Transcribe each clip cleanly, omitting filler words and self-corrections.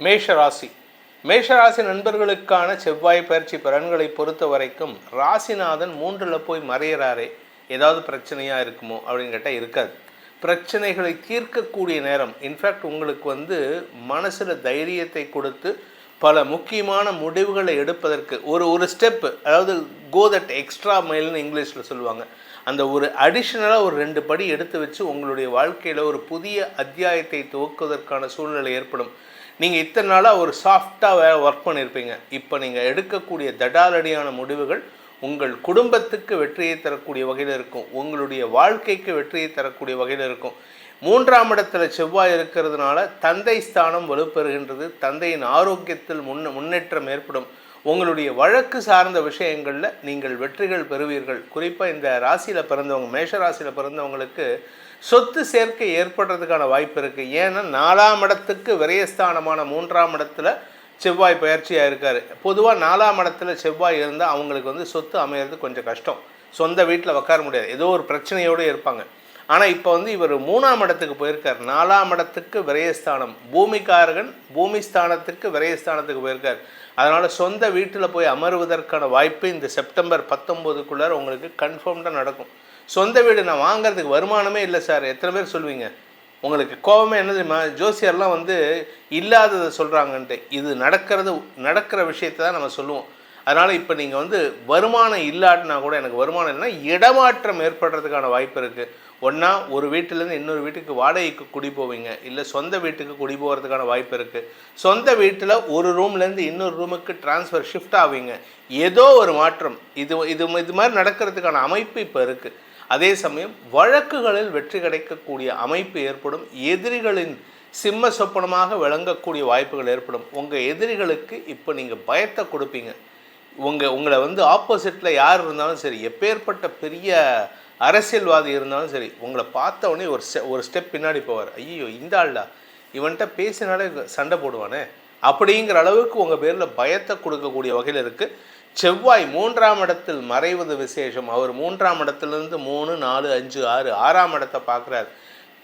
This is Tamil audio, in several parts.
மேஷ ராசி. மேஷராசி நண்பர்களுக்கான செவ்வாய் பயிற்சி பலன்களை பொறுத்த வரைக்கும் ராசிநாதன் 3ல் போய் மறையிறாரே, ஏதாவது பிரச்சனையாக இருக்குமோ அப்படின்னு கேட்டால் இருக்காது. பிரச்சனைகளை தீர்க்கக்கூடிய நேரம். இன்ஃபேக்ட் உங்களுக்கு மனசில் தைரியத்தை கொடுத்து பல முக்கியமான முடிவுகளை எடுப்பதற்கு ஒரு ஸ்டெப்பு, அதாவது கோ தட் எக்ஸ்ட்ரா மைல்னு இங்கிலீஷில் சொல்லுவாங்க, அந்த ஒரு அடிஷ்னலாக ஒரு 2 படி எடுத்து வச்சு உங்களுடைய வாழ்க்கையில் ஒரு புதிய அத்தியாயத்தை துவக்குவதற்கான சூழ்நிலை ஏற்படும். நீங்கள் இத்தனை நாளாக ஒரு சாஃப்டாக ஒர்க் பண்ணியிருப்பீங்க. இப்போ நீங்கள் எடுக்கக்கூடிய தடாலடியான முடிவுகள் உங்கள் குடும்பத்துக்கு வெற்றியை தரக்கூடிய வகையில் இருக்கும், உங்களுடைய வாழ்க்கைக்கு வெற்றியை தரக்கூடிய வகையில் இருக்கும். 3ஆம் இடத்துல செவ்வாய் இருக்கிறதுனால தந்தை ஸ்தானம் வலுப்பெறுகின்றது. தந்தையின் ஆரோக்கியத்தில் முன்னேற்றம் ஏற்படும். உங்களுடைய வழக்கு சார்ந்த விஷயங்களில் நீங்கள் வெற்றிகள் பெறுவீர்கள். குறிப்பாக இந்த ராசியில் பிறந்தவங்க, மேஷ ராசியில் பிறந்தவங்களுக்கு சொத்து சேர்க்கை ஏற்படுறதுக்கான வாய்ப்பு இருக்குது. ஏன்னா 4ஆம் இடத்துக்கு விரயஸ்தானமான 3ஆம் இடத்துல செவ்வாய் பயிற்சியாக இருக்கார். பொதுவாக 4ஆம் இடத்துல செவ்வாய் இருந்தால் அவங்களுக்கு சொத்து அமையிறது கொஞ்சம் கஷ்டம். சொந்த வீட்டில் உட்கார முடியாது, ஏதோ ஒரு பிரச்சனையோடு இருப்பாங்க. ஆனால் இப்போ இவர் 3ஆம் இடத்துக்கு போயிருக்கார். 4ஆம் இடத்துக்கு விரயஸ்தானம், பூமிக்காரகன் பூமிஸ்தானத்துக்கு விரயஸ்தானத்துக்கு போயிருக்கார். அதனால் சொந்த வீட்டில் போய் அமர்வதற்கான வாய்ப்பு இந்த செப்டம்பர் 19க்குள்ளார உங்களுக்கு கன்ஃபார்ம்டாக நடக்கும். சொந்த வீடு நான் வாங்கிறதுக்கு வருமானமே இல்லை சார், எத்தனை பேர் சொல்லுவீங்க? உங்களுக்கு கோபமே என்ன தெரியுமா? ஜோசியர்லாம் இல்லாததை சொல்கிறாங்கன்ட்டு. இது நடக்கிற விஷயத்தை தான் நம்ம சொல்லுவோம். அதனால் இப்போ நீங்கள் வருமானம் இல்லாட்டினா கூட எனக்கு வருமானம் இல்லைன்னா இடமாற்றம் ஏற்படுறதுக்கான வாய்ப்பு இருக்குது. ஒன்றா ஒரு வீட்டிலேருந்து இன்னொரு வீட்டுக்கு வாடகைக்கு குடி போவீங்க, இல்லை சொந்த வீட்டுக்கு குடி போகிறதுக்கான வாய்ப்பு இருக்குது. சொந்த வீட்டில் ஒரு ரூம்லேருந்து இன்னொரு ரூமுக்கு ட்ரான்ஸ்ஃபர் ஷிஃப்ட் ஆவீங்க. ஏதோ ஒரு மாற்றம் இது மாதிரி நடக்கிறதுக்கான அமைப்பு இப்போ இருக்குது. அதே சமயம் வழக்குகளில் வெற்றி கிடைக்கக்கூடிய அமைப்பு ஏற்படும். எதிரிகளின் சிம்ம சொப்பனமாக விளங்கக்கூடிய வாய்ப்புகள் ஏற்படும். உங்கள் எதிரிகளுக்கு இப்போ நீங்கள் பயத்தை கொடுப்பீங்க. உங்களை ஆப்போசிட்டில் யார் இருந்தாலும் சரி, எப்பேற்பட்ட பெரிய அரசியல்வாதி இருந்தாலும் சரி, உங்களை பார்த்த உடனே ஒரு ஸ்டெப் பின்னாடி போவார். ஐயோ இந்த ஆள்டா, இவன்கிட்ட பேசினாலே சண்டை போடுவானே அப்படிங்கிற அளவுக்கு உங்கள் பேரில் பயத்தை கொடுக்கக்கூடிய வகையில் இருக்குது. செவ்வாய் 3ஆம் இடத்தில் மறைவது விசேஷம். அவர் 3ஆம் இடத்துலேருந்து 3, 4, 5, 6 6ஆம் இடத்தை பார்க்குறார்.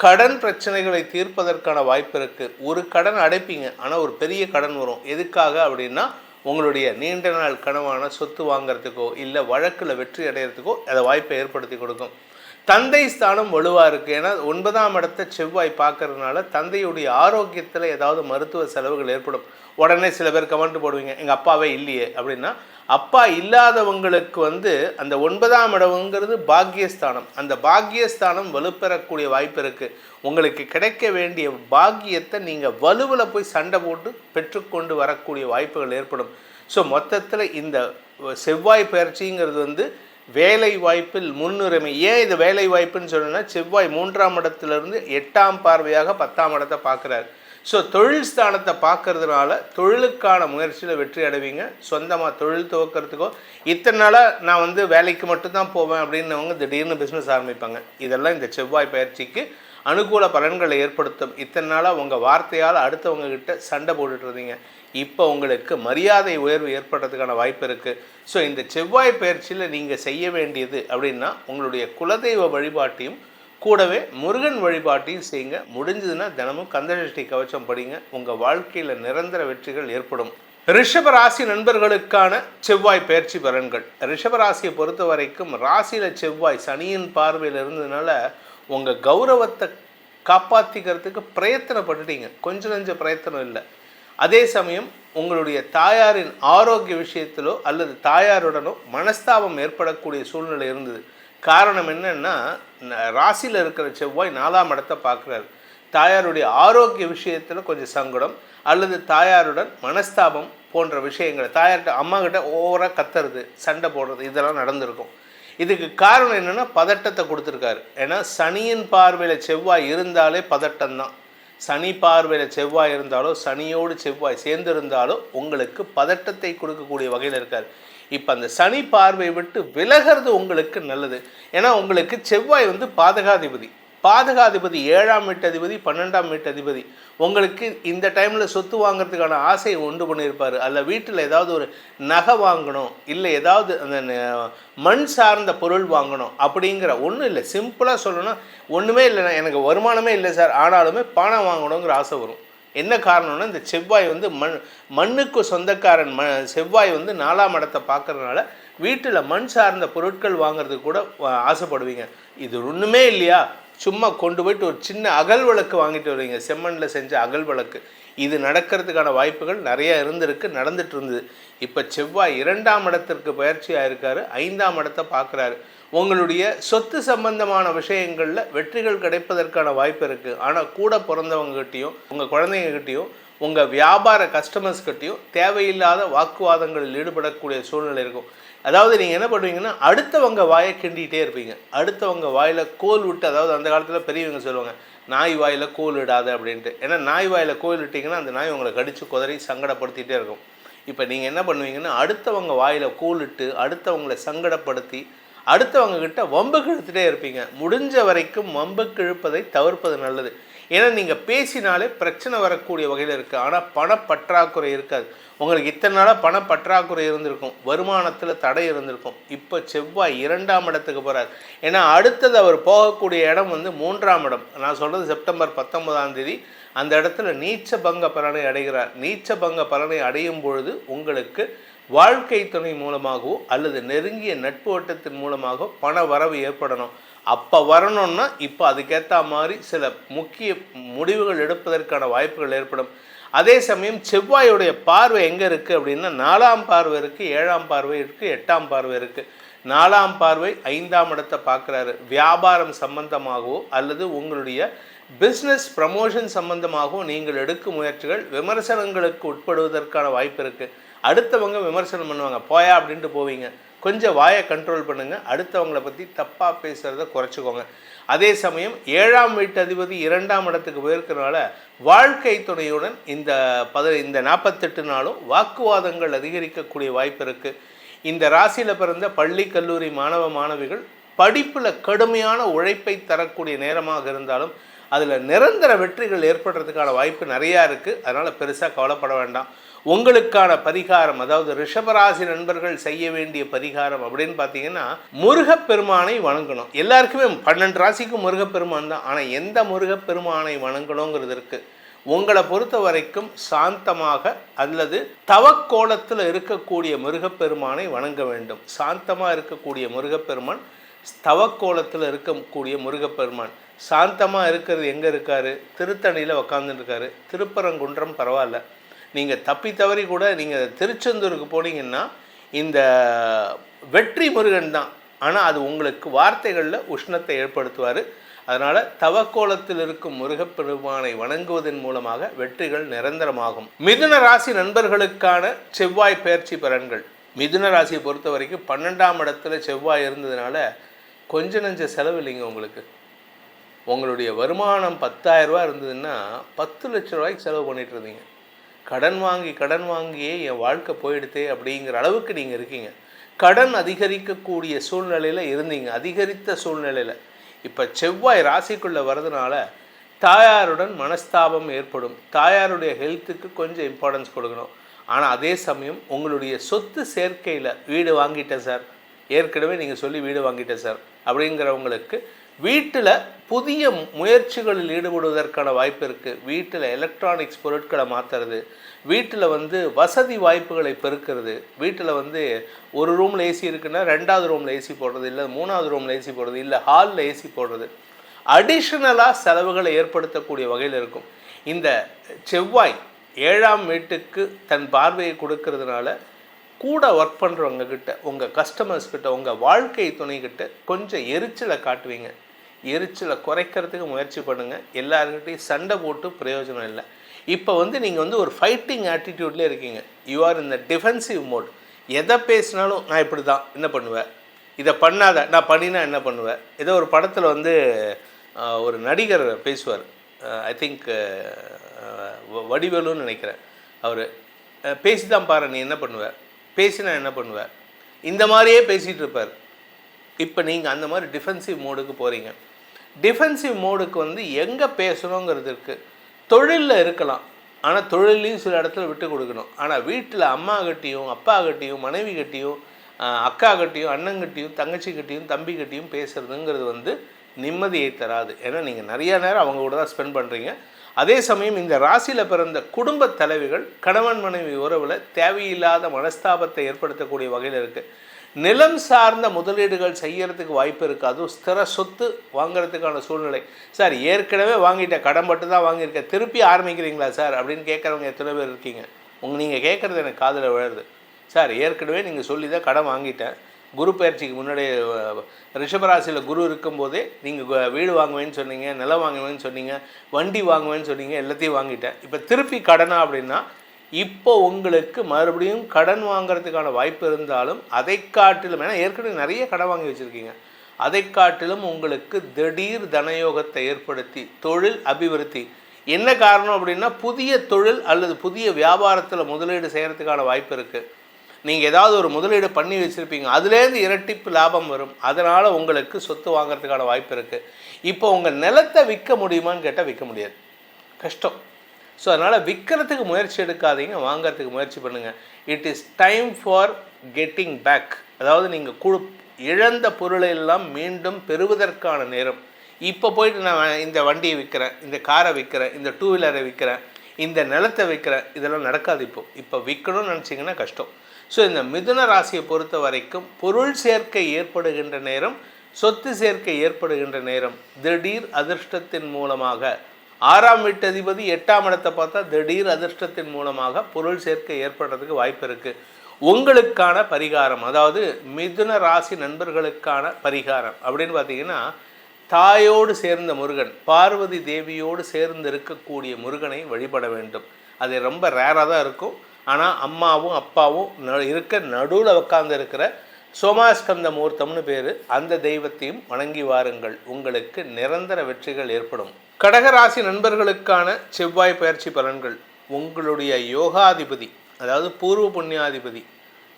கடன் பிரச்சனைகளை தீர்ப்பதற்கான வாய்ப்பு இருக்குது. ஒரு கடன் அடைப்பீங்க, ஆனால் ஒரு பெரிய கடன் வரும். எதுக்காக அப்படின்னா உங்களுடைய நீண்ட நாள் கனவான சொத்து வாங்கிறதுக்கோ இல்லை வழக்கில் வெற்றி அடைகிறதுக்கோ அதை வாய்ப்பை ஏற்படுத்தி கொடுக்கும். தந்தை ஸ்தானம் வலுவாக இருக்குது. ஏன்னா 9ஆம் இடத்தை செவ்வாய் பார்க்கறதுனால தந்தையுடைய ஆரோக்கியத்தில் ஏதாவது மருத்துவ செலவுகள் ஏற்படும். உடனே சில பேர் கமெண்ட் போடுவீங்க, எங்கள் அப்பாவே இல்லையே அப்படின்னா. அப்பா இல்லாதவங்களுக்கு அந்த 9ஆம் இடம்ங்கிறது பாக்கியஸ்தானம். அந்த பாக்கியஸ்தானம் வலுப்பெறக்கூடிய வாய்ப்பு இருக்குது. உங்களுக்கு கிடைக்க வேண்டிய பாக்கியத்தை நீங்கள் வலுவில் போய் சண்டை போட்டு பெற்றுக்கொண்டு வரக்கூடிய வாய்ப்புகள் ஏற்படும். ஸோ மொத்தத்தில் இந்த செவ்வாய் பயிற்சிங்கிறது வேலை வாய்ப்பில் முன்னுரிமை. ஏன் இது வேலை வாய்ப்புன்னு சொன்னோன்னா, செவ்வாய் 3ஆம் இடத்துலேருந்து 8ஆம் பார்வையாக 10ஆம் இடத்தை பார்க்குறாரு. ஸோ தொழில் ஸ்தானத்தை பார்க்கறதுனால தொழிலுக்கான முயற்சியில் வெற்றி அடைவீங்க. சொந்தமாக தொழில் துவக்கிறதுக்கோ, இத்தனை நாளாக நான் வேலைக்கு மட்டும்தான் போவேன் அப்படின்னவங்க திடீர்னு பிஸ்னஸ் ஆரம்பிப்பாங்க. இதெல்லாம் இந்த செவ்வாய் பயிற்சிக்கு அனுகூல பலன்களை ஏற்படுத்தும். இத்தனை நாளாக உங்கள் வார்த்தையால் அடுத்தவங்க கிட்ட சண்டை போட்டுட்டு இருந்தீங்க, இப்போ உங்களுக்கு மரியாதை உயர்வு ஏற்படுறதுக்கான வாய்ப்பு இருக்குது. ஸோ இந்த செவ்வாய் பயிற்சியில் நீங்கள் செய்ய வேண்டியது அப்படின்னா உங்களுடைய குலதெய்வ வழிபாட்டையும் கூடவே முருகன் வழிபாட்டையும் செய்யுங்க. முடிஞ்சதுன்னா தினமும் கந்தசஷ்டி கவச்சம் படிங்க. உங்கள் வாழ்க்கையில் நிரந்தர வெற்றிகள் ஏற்படும். ரிஷபராசி நண்பர்களுக்கான செவ்வாய் பயிற்சி பலன்கள். ரிஷபராசியை பொறுத்த வரைக்கும் ராசியில் செவ்வாய் சனியின் பார்வையில் இருந்ததுனால உங்கள் கௌரவத்தை காப்பாற்றிக்கிறதுக்கு பிரயத்தனப்பட்டுட்டீங்க. கொஞ்சம் நஞ்சம் பிரயத்தனம் இல்லை. அதே சமயம் உங்களுடைய தாயாரின் ஆரோக்கிய விஷயத்திலோ அல்லது தாயாருடனோ மனஸ்தாபம் ஏற்படக்கூடிய சூழ்நிலை இருந்தது. காரணம் என்னன்னா, ராசியில் இருக்கிற செவ்வாய் 4ஆம் இடத்தை பார்க்குறாரு. தாயாருடைய ஆரோக்கிய விஷயத்தில் கொஞ்சம் சங்கடம் அல்லது தாயாருடன் மனஸ்தாபம் போன்ற விஷயங்களை, தாயார்கிட்ட அம்மாக்கிட்ட ஓவராக கத்துறது, சண்டை போடுறது, இதெல்லாம் நடந்திருக்கும். இதுக்கு காரணம் என்னென்னா பதட்டத்தை கொடுத்துருக்காரு. ஏன்னா சனியின் பார்வையில் செவ்வாய் இருந்தாலே பதட்டம்தான். சனி பார்வையில் செவ்வாய் இருந்தாலோ சனியோடு செவ்வாய் சேர்ந்திருந்தாலோ உங்களுக்கு பதட்டத்தை கொடுக்கக்கூடிய வகையில் இருக்கார். இப்போ அந்த சனி பார்வை விட்டு விலகிறது உங்களுக்கு நல்லது. ஏன்னா உங்களுக்கு செவ்வாய் பாதகாதிபதி. 7ஆம் வீட்டதிபதி 12ஆம் வீட்டதிபதி. உங்களுக்கு இந்த டைமில் சொத்து வாங்கிறதுக்கான ஆசையை உண்டு பண்ணியிருப்பார். அல்ல வீட்டில் ஏதாவது ஒரு நகை வாங்கணும், இல்லை ஏதாவது அந்த மண் சார்ந்த பொருள் வாங்கணும் அப்படிங்கிற ஒன்றும் இல்லை. சிம்பிளாக சொல்லணும்னா ஒன்றுமே இல்லை, எனக்கு வருமானமே இல்லை சார், ஆனாலுமே பணம் வாங்கணுங்கிற ஆசை வரும். என்ன காரணம்னா இந்த செவ்வாய் வந்து மண்ணுக்கு சொந்தக்காரன் செவ்வாய் வந்து 4ஆம் இடத்தை பார்க்கறதுனால வீட்டில் மண் சார்ந்த பொருட்கள் வாங்குறதுக்கு கூட ஆசைப்படுவீங்க. இது ஒன்றுமே இல்லையா, சும்மா கொண்டு போயிட்டு ஒரு சின்ன அகல் விளக்கு வாங்கிட்டு வருவீங்க, செம்மண்ணில் செஞ்ச அகல் விளக்கு. இது நடக்கிறதுக்கான வாய்ப்புகள் நிறைய நடந்துட்டு இருந்தது. இப்போ செவ்வாய் 2ஆம் இடத்திற்கு பயிற்சியாக இருக்காரு, 5ஆம் இடத்தை பார்க்குறாரு. உங்களுடைய சொத்து சம்பந்தமான விஷயங்களில் வெற்றிகள் கிடைப்பதற்கான வாய்ப்பு இருக்குது. ஆனால் கூட பிறந்தவங்ககிட்டையும் உங்கள் குழந்தைங்ககிட்டையும் உங்கள் வியாபார கஸ்டமர்ஸ்கிட்டையும் தேவையில்லாத வாக்குவாதங்களில் ஈடுபடக்கூடிய சூழ்நிலை இருக்கும். அதாவது நீங்கள் என்ன பண்ணுவீங்கன்னா, அடுத்தவங்க வாயை கிண்டிகிட்டே இருப்பீங்க. அடுத்தவங்க வாயில் கோல் விட்டு, அதாவது அந்த காலத்தில் பெரியவங்க சொல்லுவாங்க, நாய் வாயில் கோல் இடாத அப்படின்ட்டு. ஏன்னா நாய் வாயில் கோல் இட்டிங்கன்னா அந்த நாய் உங்களை கடித்து குதறி சங்கடப்படுத்திகிட்டே இருக்கும். இப்போ நீங்கள் என்ன பண்ணுவீங்கன்னா, அடுத்தவங்க வாயில் கோல் இட்டு அடுத்தவங்களை சங்கடப்படுத்தி அடுத்தவங்கக்கிட்ட வம்புக்கு இழுத்துட்டே இருப்பீங்க. முடிஞ்ச வரைக்கும் வம்புக்கு இழுப்பதை தவிர்ப்பது நல்லது. ஏன்னா நீங்கள் பேசினாலே பிரச்சனை வரக்கூடிய வகையில் இருக்குது. ஆனால் பணப்பற்றாக்குறை இருக்காது. உங்களுக்கு இத்தனை நாளாக பணப்பற்றாக்குறை இருந்திருக்கும், வருமானத்தில் தடை இருந்திருக்கும். இப்போ செவ்வாய் 2ஆம் இடத்துக்கு போகிறார். ஏன்னா அடுத்தது அவர் போகக்கூடிய இடம் வந்து 3ஆம் இடம். நான் சொல்கிறது செப்டம்பர் 19ஆம் தேதி அந்த இடத்துல நீச்ச பங்க பலனை அடைகிறார். நீச்ச பங்க பலனை அடையும் பொழுது உங்களுக்கு வாழ்க்கை துணை மூலமாகவோ அல்லது நெருங்கிய நட்பு வட்டத்தின் மூலமாகவோ பண வரவு ஏற்படணும். அப்போ வரணும்னா இப்போ அதுக்கேற்ற மாதிரி சில முக்கிய முடிவுகள் எடுப்பதற்கான வாய்ப்புகள் ஏற்படும். அதே சமயம் செவ்வாயுடைய பார்வை எங்கே இருக்குது அப்படின்னா, 4ஆம் பார்வை இருக்குது, 7ஆம் பார்வை இருக்குது, 8ஆம் பார்வை இருக்குது. 4ஆம் பார்வை 5ஆம் இடத்தை பார்க்குறாரு. வியாபாரம் சம்பந்தமாகவோ அல்லது உங்களுடைய பிஸ்னஸ் ப்ரமோஷன் சம்பந்தமாகவோ நீங்கள் எடுக்கும் முயற்சிகள் விமர்சனங்களுக்கு உட்படுவதற்கான வாய்ப்பு இருக்குது. அடுத்தவங்க விமர்சனம் பண்ணுவாங்க, போயா அப்படின்ட்டு போவீங்க. கொஞ்சம் வாயை கண்ட்ரோல் பண்ணுங்கள். அடுத்தவங்களை பற்றி தப்பாக பேசுகிறத குறைச்சிக்கோங்க. அதே சமயம் 7ஆம் வீட்டு அதிபதி 2ஆம் இடத்துக்கு போயிருக்கிறனால வாழ்க்கை துணையுடன் இந்த 48 நாளும் வாக்குவாதங்கள் அதிகரிக்கக்கூடிய வாய்ப்பு இருக்குது. இந்த ராசியில் பிறந்த பள்ளி கல்லூரி மாணவ மாணவிகள் படிப்பில் கடுமையான உழைப்பை தரக்கூடிய நேரமாக இருந்தாலும் அதில் நிரந்தர வெற்றிகள் ஏற்படுறதுக்கான வாய்ப்பு நிறையா இருக்குது. அதனால் பெருசாக கவலைப்பட வேண்டாம். உங்களுக்கான பரிகாரம், அதாவது ரிஷபராசி நண்பர்கள் செய்ய வேண்டிய பரிகாரம் அப்படின்னு பார்த்தீங்கன்னா, முருகப்பெருமானை வணங்கணும். எல்லாருக்குமே 12 ராசிக்கும் முருகப்பெருமான் தான். ஆனால் எந்த முருகப்பெருமானை வணங்கணுங்கிறது இருக்குது. உங்களை பொறுத்த வரைக்கும் சாந்தமாக அல்லது தவக்கோலத்தில் இருக்கக்கூடிய முருகப்பெருமானை வணங்க வேண்டும். சாந்தமாக இருக்கக்கூடிய முருகப்பெருமான், தவக்கோலத்தில் இருக்கக்கூடிய முருகப்பெருமான். சாந்தமாக இருக்கிறது எங்கே இருக்கார்? திருத்தணியில் உக்காந்துருக்காரு. திருப்பரங்குன்றம் பரவாயில்ல, நீங்கள் தப்பி தவறி கூட நீங்கள் திருச்செந்தூருக்கு போனீங்கன்னா இந்த வெற்றி முருகன் தான். ஆனால் அது உங்களுக்கு வார்த்தைகளில் உஷ்ணத்தை ஏற்படுத்துவார். அதனால் தவக்கோலத்தில் இருக்கும் முருகப்பெருமானை வணங்குவதன் மூலமாக வெற்றிகள் நிரந்தரமாகும். மிதுன ராசி நண்பர்களுக்கான செவ்வாய் பயிற்சி பலன்கள். மிதுன ராசியை பொறுத்த வரைக்கும் 12ஆம் இடத்துல செவ்வாய் இருந்ததுனால கொஞ்சம் நஞ்ச செலவு இல்லைங்க. உங்களுடைய வருமானம் 10,000 ரூபா இருந்ததுன்னா 10 லட்ச ரூபாய்க்கு செலவு பண்ணிட்டு இருந்தீங்க. கடன் வாங்கியே என் வாழ்க்கை போயிடுதே அப்படிங்கிற அளவுக்கு நீங்கள் இருக்கீங்க. கடன் அதிகரிக்கக்கூடிய சூழ்நிலையில் இருந்தீங்க, அதிகரித்த சூழ்நிலையில். இப்போ செவ்வாய் ராசிக்குள்ளே வர்றதுனால தாயாருடன் மனஸ்தாபம் ஏற்படும். தாயாருடைய ஹெல்த்துக்கு கொஞ்சம் இம்பார்ட்டன்ஸ் கொடுக்கணும். ஆனால் அதே சமயம் உங்களுடைய சொத்து சேர்க்கையில், வீடு வாங்கிட்டேன் சார், ஏற்கனவே நீங்கள் சொல்லி வீடு வாங்கிட்டேன் சார் அப்படிங்கிறவங்களுக்கு வீட்டில் புதிய முயற்சிகளில் ஈடுபடுவதற்கான வாய்ப்பு இருக்குது. வீட்டில் எலக்ட்ரானிக்ஸ் பொருட்களை மாற்றுறது, வீட்டில் வசதி வாய்ப்புகளை பெருக்கிறது, வீட்டில் ஒரு ரூமில் ஏசி இருக்குன்னா 2வது ரூமில் ஏசி போடுறது, இல்லை 3வது ரூமில் ஏசி போடுறது, இல்லை ஹாலில் ஏசி போடுறது, அடிஷ்னலாக செலவுகளை ஏற்படுத்தக்கூடிய வகையில் இருக்கும். இந்த செவ்வாய் 7ஆம் வீட்டுக்கு தன் பார்வையை கொடுக்கறதுனால கூட ஒர்க் பண்ணுறவங்கக்கிட்ட, உங்கள் கஸ்டமர்ஸ்கிட்ட, உங்கள் வாழ்க்கை துணைக்கிட்ட கொஞ்சம் எரிச்சலை காட்டுவீங்க. எரிச்சலை குறைக்கிறதுக்கு முயற்சி பண்ணுங்கள். எல்லாருக்கிட்டையும் சண்டை போட்டு பிரயோஜனம் இல்லை. இப்போ நீங்கள் ஒரு ஃபைட்டிங் ஆட்டிடியூட்லேயே இருக்கீங்க. You are in the defensive mode. எதை பேசினாலும் நான் இப்படி தான் என்ன பண்ணுவேன், இதை பண்ணாத, நான் பண்ணினா என்ன பண்ணுவேன். ஏதோ ஒரு படத்தில் ஒரு நடிகர் பேசுவார், ஐ திங்க் வடிவேலுன்னு நினைக்கிறேன். அவர் பேசி தான் பாரு, நீ என்ன பண்ணுவேன், பேசினா என்ன பண்ணுவேன், இந்த மாதிரியே பேசிகிட்டு இருப்பார். இப்போ நீங்கள் அந்த மாதிரி டிஃபென்சிவ் மோடுக்கு போகிறீங்க. டிஃபென்சிவ் மோடுக்கு எங்கே பேசணுங்கிறது இருக்குது. தொழிலில் இருக்கலாம், ஆனால் தொழிலையும் சில இடத்துல விட்டு கொடுக்கணும். ஆனால் வீட்டில் அம்மாக்கிட்டையும் அப்பாக்கிட்டையும் மனைவிக்கிட்டையும் அக்காக்கிட்டையும் அண்ணங்கிட்டையும் தங்கச்சிக்கிட்டையும் தம்பிக்கிட்டையும் பேசுகிறதுங்கிறது நிம்மதியை தராது. ஏன்னா நீங்கள் நிறையா நேரம் அவங்க கூட தான் ஸ்பெண்ட் பண்ணுறீங்க. அதே சமயம் இந்த ராசியில் பிறந்த குடும்ப தலைவிகள் கணவன் மனைவி உறவில் தேவையில்லாத மனஸ்தாபத்தை ஏற்படுத்தக்கூடிய வகையில் இருக்குது. நிலம் சார்ந்த முதலீடுகள் செய்யறதுக்கு வாய்ப்பு இருக்குது. அதுவும் ஸ்திர சொத்து வாங்கிறதுக்கான சூழ்நிலை. சார் ஏற்கனவே வாங்கிட்டேன், கடன் பட்டு தான் வாங்கியிருக்கேன், திருப்பி ஆரம்பிக்கிறீங்களா சார் அப்படின்னு கேட்குறவங்க எத்தனை பேர் இருக்கீங்க? நீங்கள் கேட்குறது எனக்கு காதில் விழுது. சார் ஏற்கனவே நீங்கள் சொல்லி தான் கடன் வாங்கிட்டேன், குரு பயிற்சிக்கு முன்னாடி ரிஷபராசியில் குரு இருக்கும்போதே நீங்கள் வீடு வாங்குவேன்னு சொன்னீங்க, நிலம் வாங்குவேன்னு சொன்னீங்க, வண்டி வாங்குவேன்னு சொன்னீங்க, எல்லாத்தையும் வாங்கிட்டேன், இப்போ திருப்பி கடனா அப்படின்னா இப்போ உங்களுக்கு மறுபடியும் கடன் வாங்கிறதுக்கான வாய்ப்பு இருந்தாலும் அதை காட்டிலும், ஏன்னா ஏற்கனவே நிறைய கடன் வாங்கி வச்சுருக்கீங்க, அதை காட்டிலும் உங்களுக்கு திடீர் தனயோகத்தை ஏற்படுத்தி தொழில் அபிவிருத்தி. என்ன காரணம் அப்படின்னா புதிய தொழில் அல்லது புதிய வியாபாரத்தில் முதலீடு செய்கிறதுக்கான வாய்ப்பு இருக்குது. நீங்கள் ஏதாவது ஒரு முதலீடு பண்ணி வச்சுருப்பீங்க, அதுலேருந்து இரட்டிப்பு லாபம் வரும், அதனால் உங்களுக்கு சொத்து வாங்கிறதுக்கான வாய்ப்பு இருக்குது. இப்போ உங்கள் நிலத்தை விற்க முடியுமான்னு கேட்டால் விற்க முடியாது, கஷ்டம். ஸோ அதனால் விற்கிறதுக்கு முயற்சி எடுக்காதீங்க, வாங்கிறதுக்கு முயற்சி பண்ணுங்கள். It is time for getting back. அதாவது நீங்கள் இழந்த பொருளை எல்லாம் மீண்டும் பெறுவதற்கான நேரம். இப்போ போயிட்டு நான் இந்த வண்டியை விற்கிறேன், இந்த காரை விற்கிறேன், இந்த டூ வீலரை விற்கிறேன், இந்த நிலத்தை விற்கிறேன், இதெல்லாம் நடக்காது. இப்போ விற்கணும்னு நினச்சிங்கன்னா கஷ்டம். ஸோ இந்த மிதுன ராசியை பொறுத்த வரைக்கும் பொருள் சேர்க்கை ஏற்படுகின்ற நேரம், சொத்து சேர்க்கை ஏற்படுகின்ற நேரம், திடீர் அதிர்ஷ்டத்தின் மூலமாக 6ஆம் வீட்டு அதிபதி 8ஆம் இடத்தை பார்த்தா திடீர் அதிர்ஷ்டத்தின் மூலமாக பொருள் சேர்க்கை ஏற்படுறதுக்கு வாய்ப்பு இருக்குது. உங்களுக்கான பரிகாரம், அதாவது மிதுன ராசி நண்பர்களுக்கான பரிகாரம் அப்படின்னு பார்த்தீங்கன்னா, தாயோடு சேர்ந்த முருகன், பார்வதி தேவியோடு சேர்ந்து இருக்கக்கூடிய முருகனை வழிபட வேண்டும். அது ரொம்ப ரேராக தான் இருக்கும். ஆனால் அம்மாவும் அப்பாவும் இருக்க நடுவில் உட்கார்ந்து இருக்கிற சோமாஸ்கந்த மூர்த்தம்னு பேர், அந்த தெய்வத்தையும் வணங்கி வாருங்கள். உங்களுக்கு நிரந்தர வெற்றிகள் ஏற்படும். கடகராசி நண்பர்களுக்கான செவ்வாய் பயிற்சி பலன்கள். உங்களுடைய யோகாதிபதி, அதாவது பூர்வ புண்ணியாதிபதி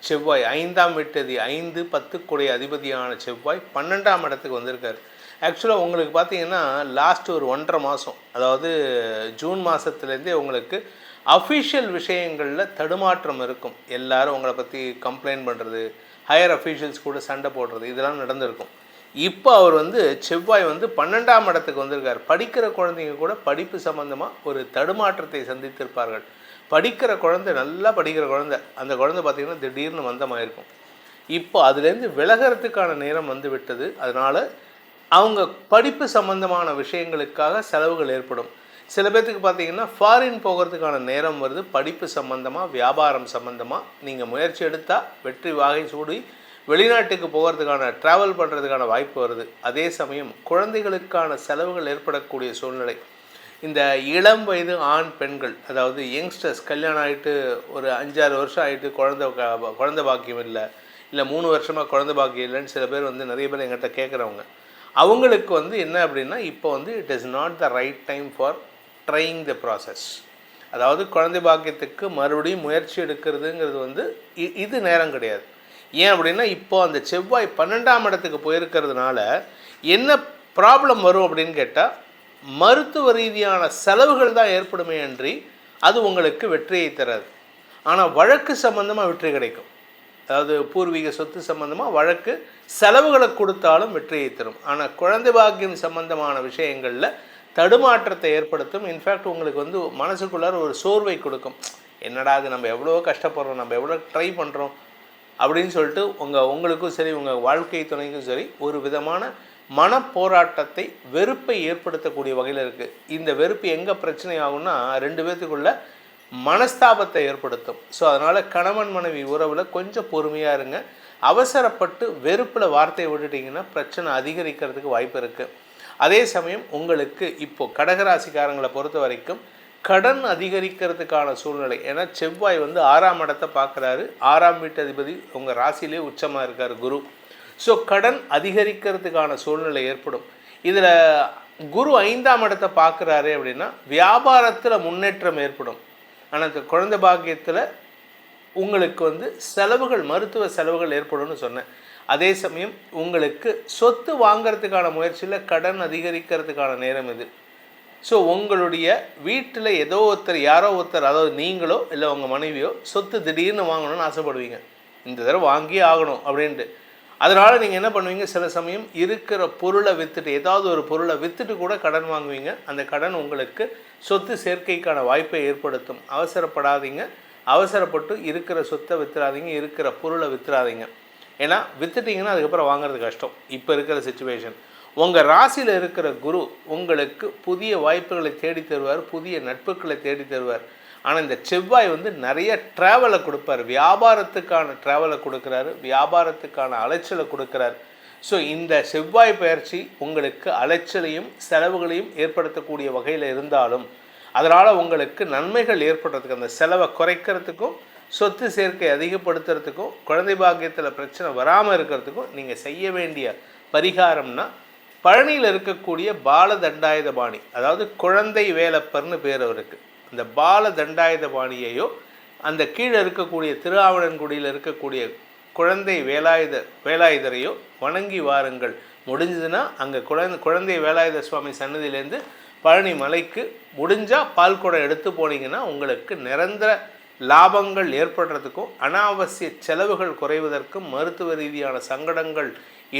செவ்வாய், 5ஆம் வீட்டதி 5, 10 அதிபதியான செவ்வாய் 12ஆம் இடத்துக்கு வந்திருக்கார். ஆக்சுவலாக உங்களுக்கு பார்த்தீங்கன்னா லாஸ்ட் ஒரு 1.5 மாதம், அதாவது ஜூன் மாதத்துலேருந்தே உங்களுக்கு அஃபிஷியல் விஷயங்களில் தடுமாற்றம் இருக்கும். எல்லோரும் உங்களை பற்றி கம்ப்ளைண்ட் பண்ணுறது, ஹையர் அஃபீஷியல்ஸ் கூட சண்டை போடுறது, இதெல்லாம் நடந்திருக்கும். இப்போ அவர் செவ்வாய் 12ஆம் இடத்துக்கு வந்திருக்கார். படிக்கிற குழந்தைங்க கூட படிப்பு சம்மந்தமாக ஒரு தடுமாற்றத்தை சந்தித்திருப்பார்கள். படிக்கிற குழந்தை, நல்லா படிக்கிற குழந்தை, அந்த குழந்தை பார்த்திங்கன்னா திடீர்னு மந்தமாயிருக்கும். இப்போ அதுலேருந்து விலகிறதுக்கான நேரம் விட்டது. அதனால் அவங்க படிப்பு சம்மந்தமான விஷயங்களுக்காக செலவுகள் ஏற்படும். சில பேர்த்துக்கு பார்த்திங்கன்னா ஃபாரின் போகிறதுக்கான நேரம் வருது. படிப்பு சம்மந்தமாக, வியாபாரம் சம்மந்தமாக நீங்கள் முயற்சி எடுத்தால் வெற்றி வாகை சூடி வெளிநாட்டுக்கு போகிறதுக்கான, ட்ராவல் பண்ணுறதுக்கான வாய்ப்பு வருது. அதே சமயம் குழந்தைகளுக்கான செலவுகள் ஏற்படக்கூடிய சூழ்நிலை. இந்த இளம் வயது ஆண் பெண்கள், அதாவது யங்ஸ்டர்ஸ், கல்யாணம் ஆகிட்டு ஒரு 5-6 வருஷம் ஆகிட்டு குழந்தை பாக்கியம் இல்லை 3 வருஷமாக குழந்தை பாக்கியம் இல்லைன்னு சில பேர் நிறைய பேர் எங்கிட்ட கேட்குறவங்க. அவங்களுக்கு என்ன அப்படின்னா, இப்போ it is not the right time for trying the process. அதாவது குழந்தை பாக்கியத்துக்கு மறுபடியும் முயற்சி எடுக்கிறதுங்கிறது இது நேரம் கிடையாது. ஏன் அப்படின்னா, இப்போது அந்த செவ்வாய் 12ஆம் இடத்துக்கு போயிருக்கிறதுனால என்ன ப்ராப்ளம் வரும் அப்படின்னு கேட்டால், மருத்துவ ரீதியான செலவுகள் தான் ஏற்படுமே அன்றி அது உங்களுக்கு வெற்றியை தராது. ஆனால் வழக்கு சம்பந்தமாக வெற்றி கிடைக்கும். அதாவது பூர்வீக சொத்து சம்பந்தமாக வழக்கு செலவுகளை கொடுத்தாலும் வெற்றியை தரும். ஆனால் குழந்தை பாக்கியம் சம்பந்தமான விஷயங்களில் தடுமாற்றத்தை ஏற்படுத்தும். இன்ஃபேக்ட் உங்களுக்கு மனசுக்குள்ளார ஒரு சோர்வை கொடுக்கும். என்னடா அது, நம்ம எவ்வளோ கஷ்டப்படுறோம், நம்ம எவ்வளோ ட்ரை பண்ணுறோம் அப்படின்னு சொல்லிட்டு உங்களுக்கும் சரி, உங்கள் வாழ்க்கை துணைக்கும் சரி, ஒரு விதமான மனப்போராட்டத்தை, வெறுப்பை ஏற்படுத்தக்கூடிய வகையில் இருக்குது. இந்த வெறுப்பு எங்கே பிரச்சனை ஆகும்னா 2 பேர்த்துக்குள்ள மனஸ்தாபத்தை ஏற்படுத்தும். ஸோ அதனால் கணவன் மனைவி உறவில் கொஞ்சம் பொறுமையாக இருங்க. அவசரப்பட்டு வெறுப்பில் வார்த்தையை விட்டுட்டிங்கன்னா பிரச்சனை அதிகரிக்கிறதுக்கு வாய்ப்பு இருக்குது. அதே சமயம் உங்களுக்கு இப்போது கடகராசிக்காரங்களை பொறுத்த வரைக்கும் கடன் அதிகரிக்கிறதுக்கான சூழ்நிலை. ஏன்னா செவ்வாய் 6ஆம் இடத்தை பார்க்குறாரு. 6ஆம் வீட்டு அதிபதி உங்கள் ராசியிலே உச்சமாக இருக்கார் குரு. ஸோ கடன் அதிகரிக்கிறதுக்கான சூழ்நிலை ஏற்படும். இதில் குரு 5ஆம் இடத்தை பார்க்குறாரு அப்படின்னா வியாபாரத்தில் முன்னேற்றம் ஏற்படும். ஆனால் இந்த குழந்தை பாக்கியத்தில் உங்களுக்கு செலவுகள், மருத்துவ செலவுகள் ஏற்படும்னு சொன்னேன். அதே சமயம் உங்களுக்கு சொத்து வாங்கிறதுக்கான முயற்சியில் கடன் அதிகரிக்கிறதுக்கான நேரம் இது. ஸோ உங்களுடைய வீட்டில் யாரோ ஒருத்தர், அதாவது நீங்களோ இல்லை உங்கள் மனைவியோ சொத்து திடீர்னு வாங்கணும்னு ஆசைப்படுவீங்க. இந்த தடவை வாங்கியே ஆகணும் அப்படின்ட்டு. அதனால் நீங்கள் என்ன பண்ணுவீங்க, சில சமயம் இருக்கிற பொருளை விற்றுட்டு, ஏதாவது ஒரு பொருளை விற்றுட்டு கூட கடன் வாங்குவீங்க. அந்த கடன் உங்களுக்கு சொத்து சேர்க்கைக்கான வாய்ப்பை ஏற்படுத்தும். அவசரப்படாதீங்க. அவசரப்பட்டு இருக்கிற சொத்தை விற்றுறாதீங்க, இருக்கிற பொருளை விற்றுறாதீங்க. ஏன்னா விற்றுட்டிங்கன்னா அதுக்கப்புறம் வாங்குறது கஷ்டம். இப்போ இருக்கிற சிச்சுவேஷன். உங்கள் ராசியில் இருக்கிற குரு உங்களுக்கு புதிய வாய்ப்புகளை தேடி தருவார், புதிய நட்புகளை தேடி தருவார். ஆனால் இந்த செவ்வாய் வந்து நிறைய ட்ராவலை கொடுப்பார். வியாபாரத்துக்கான ட்ராவலை கொடுக்குறாரு, வியாபாரத்துக்கான அலைச்சலை கொடுக்குறாரு. ஸோ இந்த செவ்வாய் பயிற்சி உங்களுக்கு அலைச்சலையும் செலவுகளையும் ஏற்படுத்தக்கூடிய வகையில் இருந்தாலும், அதனால் உங்களுக்கு நன்மைகள் ஏற்படுறதுக்கு, அந்த செலவை குறைக்கிறதுக்கும் சொத்து சேர்க்கை அதிகப்படுத்துறதுக்கும் குழந்தை பாக்கியத்தில் பிரச்சனை வராமல் இருக்கிறதுக்கும் நீங்கள் செய்ய வேண்டிய பரிகாரம்னா, பழனியில் இருக்கக்கூடிய பால தண்டாயுதபாணி, அதாவது குழந்தை வேலப்பர்னு பேர் அவருக்கு, அந்த பால தண்டாயுதபாணியையோ அந்த கீழே இருக்கக்கூடிய திருஆவணன்குடியில் இருக்கக்கூடிய குழந்தை வேலாயுதரையோ வணங்கி வாருங்கள். முடிஞ்சதுன்னா அங்கே குழந்தை வேலாயுத சுவாமி சன்னதியிலேருந்து பழனி மலைக்கு முடிஞ்சால் பால் குடம் எடுத்து போனீங்கன்னா உங்களுக்கு நிரந்தர லாபங்கள் ஏற்படுறதுக்கும் அனாவசிய செலவுகள் குறைவதற்கும் மருத்துவ ரீதியான சங்கடங்கள்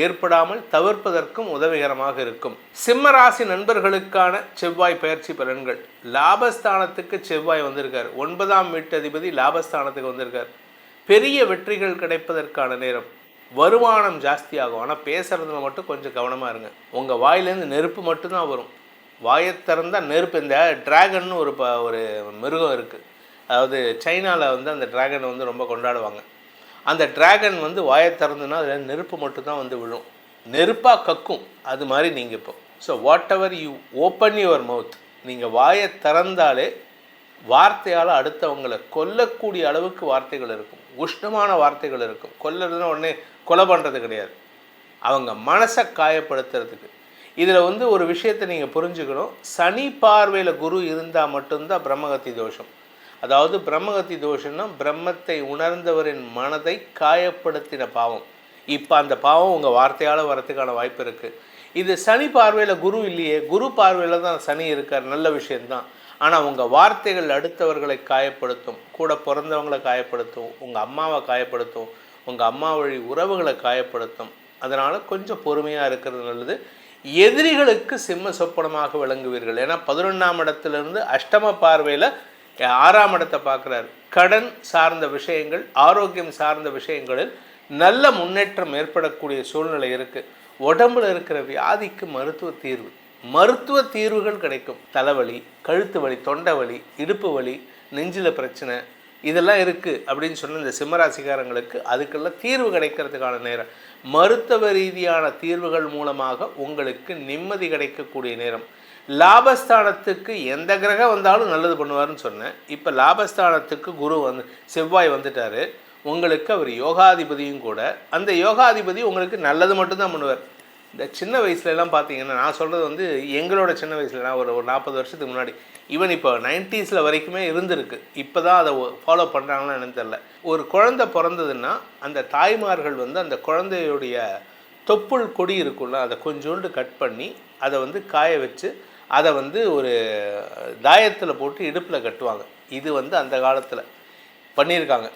ஏற்படாமல் தவிர்ப்பதற்கும் உதவிகரமாக இருக்கும். சிம்ம ராசி நண்பர்களுக்கான செவ்வாய் பயிற்சி பலன்கள். லாபஸ்தானத்துக்கு செவ்வாய் வந்திருக்கார். 9ஆம் வீட்டதிபதி லாபஸ்தானத்துக்கு வந்திருக்கார். பெரிய வெற்றிகள் கிடைப்பதற்கான நேரம். வருமானம் ஜாஸ்தியாகும். ஆனால் பேசுறதுல மட்டும் கொஞ்சம் கவனமாக இருங்க. உங்கள் வாயிலேருந்து நெருப்பு மட்டும்தான் வரும். வாயை திறந்தால் நெருப்பு. இந்த டிராகன் ஒரு மிருகம் இருக்குது. அதாவது சைனாவில் வந்து அந்த டிராகனை வந்து ரொம்ப கொண்டாடுவாங்க. அந்த டிராகன் வந்து வாயை திறந்துன்னா அதில் நெருப்பு மட்டும்தான் வந்து விழும். நெருப்பாக கக்கும். அது மாதிரி நீங்கள் இப்போ what ever you open your mouth, நீங்கள் வாயை திறந்தாலே வார்த்தையால் அடுத்தவங்களை கொல்லக்கூடிய அளவுக்கு வார்த்தைகள் இருக்கும். உஷ்ணமான வார்த்தைகள் இருக்கும். கொல்லுறதுன்னா உடனே கொலை பண்ணுறது கிடையாது, அவங்க மனசை காயப்படுத்துறதுக்கு. இதில் வந்து ஒரு விஷயத்தை நீங்கள் புரிஞ்சுக்கணும். சனி பார்வையில் குரு இருந்தால் மட்டும்தான் பிரம்மகத்தி தோஷம். அதாவது பிரம்மகத்தி தோஷம்னா பிரம்மத்தை உணர்ந்தவரின் மனதை காயப்படுத்தின பாவம். இப்போ அந்த பாவம் உங்கள் வார்த்தையால் வரத்துக்கான வாய்ப்பு இருக்குது. இது சனி பார்வையில் குரு இல்லையே, குரு பார்வையில் தான் சனி இருக்கார், நல்ல விஷயந்தான். ஆனால் உங்கள் வார்த்தைகள் அடுத்தவர்களை காயப்படுத்தும், கூட பிறந்தவங்களை காயப்படுத்தும், உங்கள் அம்மாவை காயப்படுத்தும், உங்கள் அம்மா வழி உறவுகளை காயப்படுத்தும். அதனால் கொஞ்சம் பொறுமையாக இருக்கிறது நல்லது. எதிரிகளுக்கு சிம்ம சொப்பனமாக விளங்குவீர்கள். ஏன்னா 11ஆம் இடத்துலேருந்து அஷ்டம பார்வையில் 6ஆம் இடத்தை பார்க்குறாரு. கடன் சார்ந்த விஷயங்கள், ஆரோக்கியம் சார்ந்த விஷயங்களில் நல்ல முன்னேற்றம் ஏற்படக்கூடிய சூழ்நிலை இருக்குது. உடம்பில் இருக்கிற வியாதிக்கு மருத்துவ தீர்வுகள் கிடைக்கும். தலைவலி, கழுத்து வலி, தொண்டை வலி, இடுப்பு வலி, நெஞ்சில் பிரச்சனை இதெல்லாம் இருக்குது அப்படின்னு சொன்ன இந்த சிம்மராசிக்காரங்களுக்கு அதுக்கெல்லாம் தீர்வு கிடைக்கிறதுக்கான நேரம். மருத்துவ ரீதியான தீர்வுகள் மூலமாக உங்களுக்கு நிம்மதி கிடைக்கக்கூடிய நேரம். லாபஸ்தானத்துக்கு எந்த கிரகம் வந்தாலும் நல்லது பண்ணுவார்னு சொன்னேன். இப்போ லாபஸ்தானத்துக்கு குரு செவ்வாய் வந்துட்டார். உங்களுக்கு அவர் யோகாதிபதியும் கூட. அந்த யோகாதிபதி உங்களுக்கு நல்லது மட்டும்தான் பண்ணுவார். இந்த சின்ன வயசுலலாம் பார்த்தீங்கன்னா, நான் சொல்கிறது வந்து எங்களோட சின்ன வயசில், நான் ஒரு 40 வருஷத்துக்கு முன்னாடி, ஈவன் இப்போ 90s வரைக்குமே இருந்திருக்கு. இப்போ தான் அதை ஃபாலோ பண்ணுறாங்கன்னு எனக்கு தெரியல. ஒரு குழந்தை பிறந்ததுன்னா அந்த தாய்மார்கள் வந்து அந்த குழந்தையுடைய தொப்புள் கொடி இருக்குல்ல, அதை கொஞ்சோண்டு கட் பண்ணி அதை வந்து காய வச்சு அதை வந்து ஒரு தாயத்தில் போட்டு இடுப்பில் கட்டுவாங்க. இது வந்து அந்த காலத்தில் பண்ணியிருக்காங்க.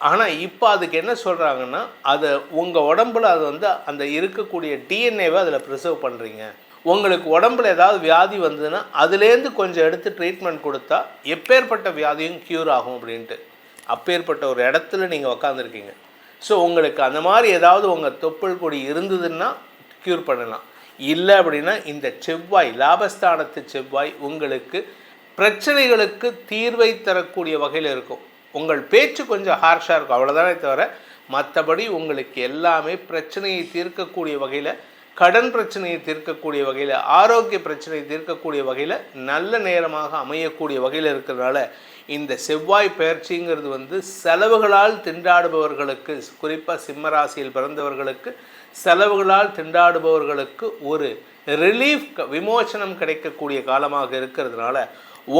ஆனால் இப்போ அதுக்கு என்ன சொல்கிறாங்கன்னா, அதை உங்கள் உடம்புல அது வந்து அந்த இருக்கக்கூடிய டிஎன்ஏவை அதில் ப்ரிசர்வ் பண்ணுறீங்க. உங்களுக்கு உடம்புல ஏதாவது வியாதி வந்ததுன்னா அதுலேருந்து கொஞ்சம் எடுத்து ட்ரீட்மெண்ட் கொடுத்தா எப்பேற்பட்ட வியாதியும் க்யூர் ஆகும் அப்படின்ட்டு. அப்பேற்பட்ட ஒரு இடத்துல நீங்கள் உக்காந்துருக்கீங்க. ஸோ உங்களுக்கு அந்த மாதிரி ஏதாவது உங்கள் தொப்புள் கொடி இருந்ததுன்னா க்யூர் பண்ணலாம். இல்லை அப்படின்னா இந்த செவ்வாய், லாபஸ்தானத்து செவ்வாய் உங்களுக்கு பிரச்சனைகளுக்கு தீர்வை தரக்கூடிய வகையில் இருக்கும். உங்கள் பேச்சு கொஞ்சம் ஹார்ஷாக இருக்கும், அவ்வளோதானே தவிர மற்றபடி உங்களுக்கு எல்லாமே பிரச்சனையை தீர்க்கக்கூடிய வகையில், கடன் பிரச்சனையை தீர்க்கக்கூடிய வகையில், ஆரோக்கிய பிரச்சனையை தீர்க்கக்கூடிய வகையில் நல்ல நேரமாக அமையக்கூடிய வகையில் இருக்கிறதுனால இந்த செவ்வாய் பயிற்சிங்கிறது வந்து செலவுகளால் திண்டாடுபவர்களுக்கு, குறிப்பாக சிம்மராசியில் பிறந்தவர்களுக்கு செலவுகளால் திண்டாடுபவர்களுக்கு ஒரு ரிலீஃப், விமோசனம் கிடைக்கக்கூடிய காலமாக இருக்கிறதுனால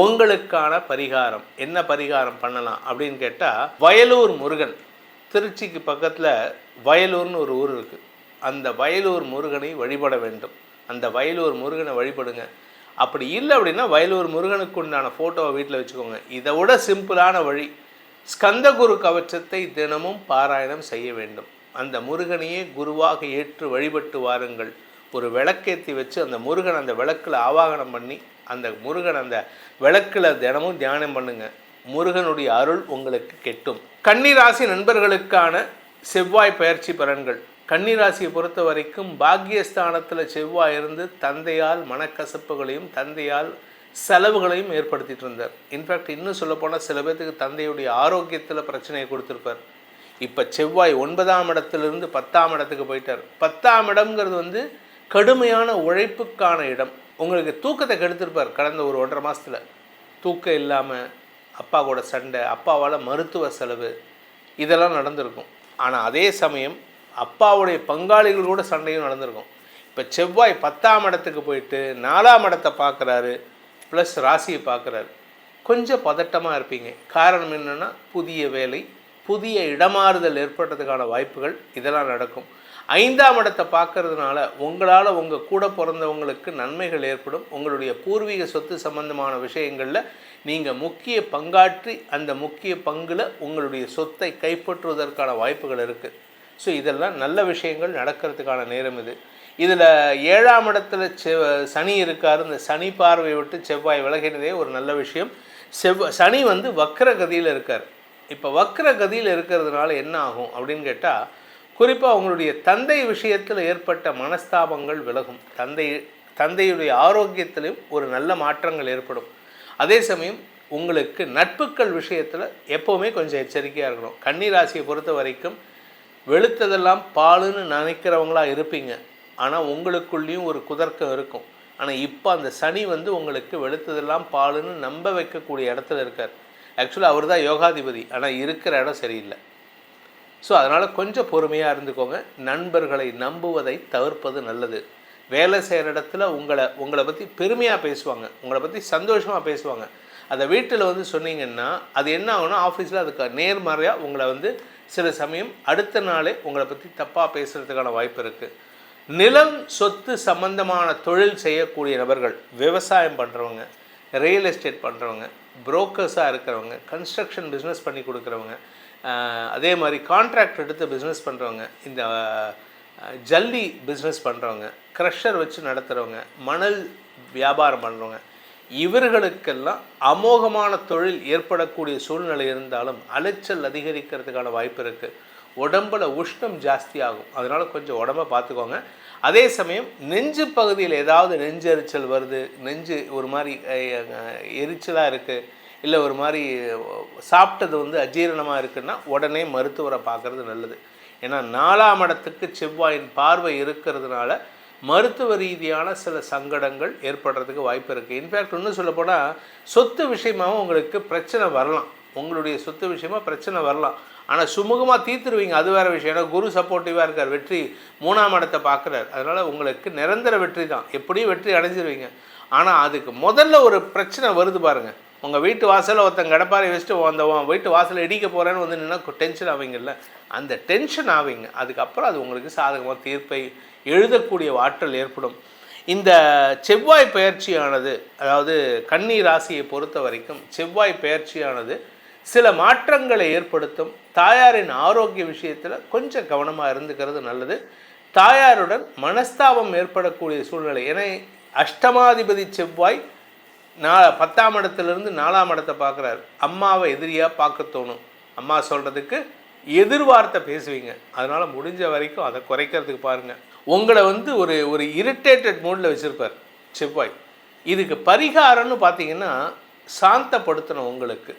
உங்களுக்கான பரிகாரம் என்ன பரிகாரம் பண்ணலாம் அப்படின்னு கேட்டால், வயலூர் முருகன், திருச்சிக்கு பக்கத்தில் வயலூர்னு ஒரு ஊர் இருக்குது. அந்த வயலூர் முருகனை வழிபட வேண்டும். அந்த வயலூர் முருகனை வழிபடுங்க. அப்படி இல்லை அப்படின்னா வயலூர் முருகனுக்கு உண்டான ஃபோட்டோவை வீட்டில் வச்சுக்கோங்க. இதை விட சிம்பிளான வழி, ஸ்கந்தகுரு கவச்சத்தை தினமும் பாராயணம் செய்ய வேண்டும். அந்த முருகனையே குருவாக ஏற்று வழிபட்டு வாருங்கள். ஒரு விளக்கேற்றி வச்சு அந்த முருகன் அந்த விளக்கில் ஆவாகனம் பண்ணி அந்த முருகன் அந்த விளக்கில் தினமும் தியானம் பண்ணுங்க. முருகனுடைய அருள் உங்களுக்கு கெட்டும். கன்னிராசி நண்பர்களுக்கான செவ்வாய் பயிற்சி பலன்கள். கன்னிராசியை பொறுத்த வரைக்கும் பாக்கியஸ்தானத்தில் செவ்வாய் இருந்து தந்தையால் மனக்கசப்புகளையும் தந்தையால் செலவுகளையும் ஏற்படுத்திட்டு இருந்தார். இன்ஃபேக்ட் இன்னும் சொல்லப்போனால் சில பேர்த்துக்கு தந்தையுடைய ஆரோக்கியத்தில் பிரச்சனையை கொடுத்துருப்பார். இப்போ செவ்வாய் 9ஆம் இடத்துலேருந்து 10ஆம் இடத்துக்கு போயிட்டார். 10ஆம் இடம்ங்கிறது கடுமையான உழைப்புக்கான இடம். உங்களுக்கு தூக்கத்தை கெடுத்திருப்பார். கடந்த ஒரு 1.5 மாதத்தில் தூக்கம் இல்லாமல் அப்பா கூட சண்டை, அப்பாவால் மருத்துவ செலவு, இதெல்லாம் நடந்திருக்கும். ஆனால் அதே சமயம் அப்பாவுடைய பங்காளிகள் கூட சண்டையும் நடந்திருக்கும். இப்போ செவ்வாய் 10ஆம் இடத்துக்கு போயிட்டு 4ஆம் இடத்தை பார்க்குறாரு, ப்ளஸ் ராசியை பார்க்குறாரு. கொஞ்சம் பதட்டமாக இருப்பீங்க. காரணம் என்னென்னா புதிய வேலை, புதிய இடமாறுதல் ஏற்படுறதுக்கான வாய்ப்புகள் இதெல்லாம் நடக்கும். 5ஆம் இடத்தை பார்க்கறதுனால உங்களால் உங்கள் கூட பிறந்தவங்களுக்கு நன்மைகள் ஏற்படும். உங்களுடைய பூர்வீக சொத்து சம்பந்தமான விஷயங்களில் நீங்கள் முக்கிய பங்காற்றி அந்த முக்கிய பங்கில் உங்களுடைய சொத்தை கைப்பற்றுவதற்கான வாய்ப்புகள் இருக்குது. ஸோ இதெல்லாம் நல்ல விஷயங்கள் நடக்கிறதுக்கான நேரம் இது. இதில் 7ஆம் இடத்துல சனி இருக்கார். இந்த சனி பார்வை விட்டு செவ்வாய் விலகினதே ஒரு நல்ல விஷயம். சனி வக்ர கதியில் இருக்கார். இப்போ வக்ர கதியில் இருக்கிறதுனால என்ன ஆகும் அப்படின்னு கேட்டால், குறிப்பாக உங்களுடைய தந்தை விஷயத்தில் ஏற்பட்ட மனஸ்தாபங்கள் விலகும். தந்தையுடைய ஆரோக்கியத்திலும் ஒரு நல்ல மாற்றங்கள் ஏற்படும். அதே சமயம் உங்களுக்கு நட்புக்கள் விஷயத்தில் எப்போவுமே கொஞ்சம் எச்சரிக்கையாக இருக்கணும். கன்னிராசியை பொறுத்த வரைக்கும் வெளுத்ததெல்லாம் பாலுன்னு நினைக்கிறவங்களா இருப்பீங்க. ஆனால் உங்களுக்குள்ளேயும் ஒரு குதர்க்கம் இருக்கும். ஆனால் இப்போ அந்த சனி உங்களுக்கு வெளுத்ததெல்லாம் பாலுன்னு நம்ப வைக்கக்கூடிய இடத்துல இருக்கார். ஆக்சுவலாக அவர் தான் யோகாதிபதி, ஆனால் இருக்கிற இடம் சரியில்லை. ஸோ அதனால் கொஞ்சம் பொறுமையாக இருந்துக்கோங்க. நண்பர்களை நம்புவதை தவிர்ப்பது நல்லது. வேலை செய்கிற இடத்துல உங்களை பற்றி பெருமையாக பேசுவாங்க, உங்களை பற்றி சந்தோஷமாக பேசுவாங்க. அதை வீட்டில் சொன்னீங்கன்னா அது என்ன ஆகும்னா ஆஃபீஸில் அதுக்கு நேர்மறையாக உங்களை சில சமயம் அடுத்த நாளே உங்களை பற்றி தப்பாக பேசுகிறதுக்கான வாய்ப்பு இருக்குது. நிலம் சொத்து சம்பந்தமான தொழில் செய்யக்கூடிய நபர்கள், விவசாயம் பண்ணுறவங்க, ரியல் எஸ்டேட் பண்ணுறவங்க, புரோக்கர்ஸாக இருக்கிறவங்க, கன்ஸ்ட்ரக்ஷன் பிஸ்னஸ் பண்ணி கொடுக்குறவங்க, அதே மாதிரி கான்ட்ராக்ட் எடுத்து பிஸ்னஸ் பண்ணுறவங்க, இந்த ஜல்லி பிஸ்னஸ் பண்ணுறவங்க, க்ரஷர் வச்சு நடத்துகிறவங்க, மணல் வியாபாரம் பண்ணுறவங்க, இவர்களுக்கெல்லாம் அமோகமான தொழில் ஏற்படக்கூடிய சூழ்நிலை இருந்தாலும் அலைச்சல் அதிகரிக்கிறதுக்கான வாய்ப்பு இருக்குது. உடம்பில் உஷ்ணம் ஜாஸ்தி ஆகும். அதனால் கொஞ்சம் உடம்பை பார்த்துக்கோங்க. அதே சமயம் நெஞ்சு பகுதியில் ஏதாவது நெஞ்சு எரிச்சல் வருது, நெஞ்சு ஒரு மாதிரி எரிச்சலாக இருக்குது, இல்லை ஒரு மாதிரி சாப்பிட்டது அஜீரணமாக இருக்குன்னா உடனே மருத்துவரை பார்க்குறது நல்லது. ஏன்னா 4ஆம் இடத்துக்கு செவ்வாயின் பார்வை இருக்கிறதுனால மருத்துவ ரீதியான சில சங்கடங்கள் ஏற்படுறதுக்கு வாய்ப்பு இருக்குது. இன்ஃபேக்ட் இன்னும் சொல்லப்போனால் சொத்து விஷயமாகவும் உங்களுக்கு பிரச்சனை வரலாம். உங்களுடைய சொத்து விஷயமாக பிரச்சனை வரலாம். ஆனால் சுமூகமாக தீர்த்துருவீங்க, அது வேறு விஷயம். ஏன்னா குரு சப்போர்ட்டிவாக இருக்கார், வெற்றி 3ஆம் இடத்தை பார்க்குறார். அதனால் உங்களுக்கு நிரந்தர வெற்றி தான், எப்படியும் வெற்றி அடைஞ்சிருவீங்க. ஆனால் அதுக்கு முதல்ல ஒரு பிரச்சனை வருது பாருங்கள். உங்கள் வீட்டு வாசலில் ஒருத்தங்க கடப்பாரை வச்சுட்டு வந்தவன் வீட்டு வாசலில் இடிக்க போகிறேன்னு நின்னா டென்ஷன் ஆவீங்கல்ல, அந்த டென்ஷன் ஆவீங்க. அதுக்கப்புறம் அது உங்களுக்கு சாதகமாக தீர்ப்பை எழுதக்கூடிய ஆற்றல் ஏற்படும். இந்த செவ்வாய் பயிற்சியானது, அதாவது கன்னி ராசியை பொறுத்த வரைக்கும் செவ்வாய் பயிற்சியானது சில மாற்றங்களை ஏற்படுத்தும். தாயாரின் ஆரோக்கிய விஷயத்தில் கொஞ்சம் கவனமாக இருந்துக்கிறது நல்லது. தாயாருடன் மனஸ்தாபம் ஏற்படக்கூடிய சூழ்நிலை, ஏன்னா அஷ்டமாதிபதி செவ்வாய் 10ஆம் இடத்துலேருந்து 4ஆம் இடத்தை பார்க்குறாரு. அம்மாவை எதிரியாக பார்க்க தோணும். அம்மா சொல்கிறதுக்கு எதிர்வார்த்தை பேசுவீங்க. அதனால் முடிஞ்ச வரைக்கும் அதை குறைக்கிறதுக்கு பாருங்கள். உங்களை ஒரு இரிட்டேட்டட் மூடில் வச்சுருப்பார் செவ்வாய். இதுக்கு பரிகாரம்னு பார்த்தீங்கன்னா சாந்தப்படுத்தணும். உங்களுக்கு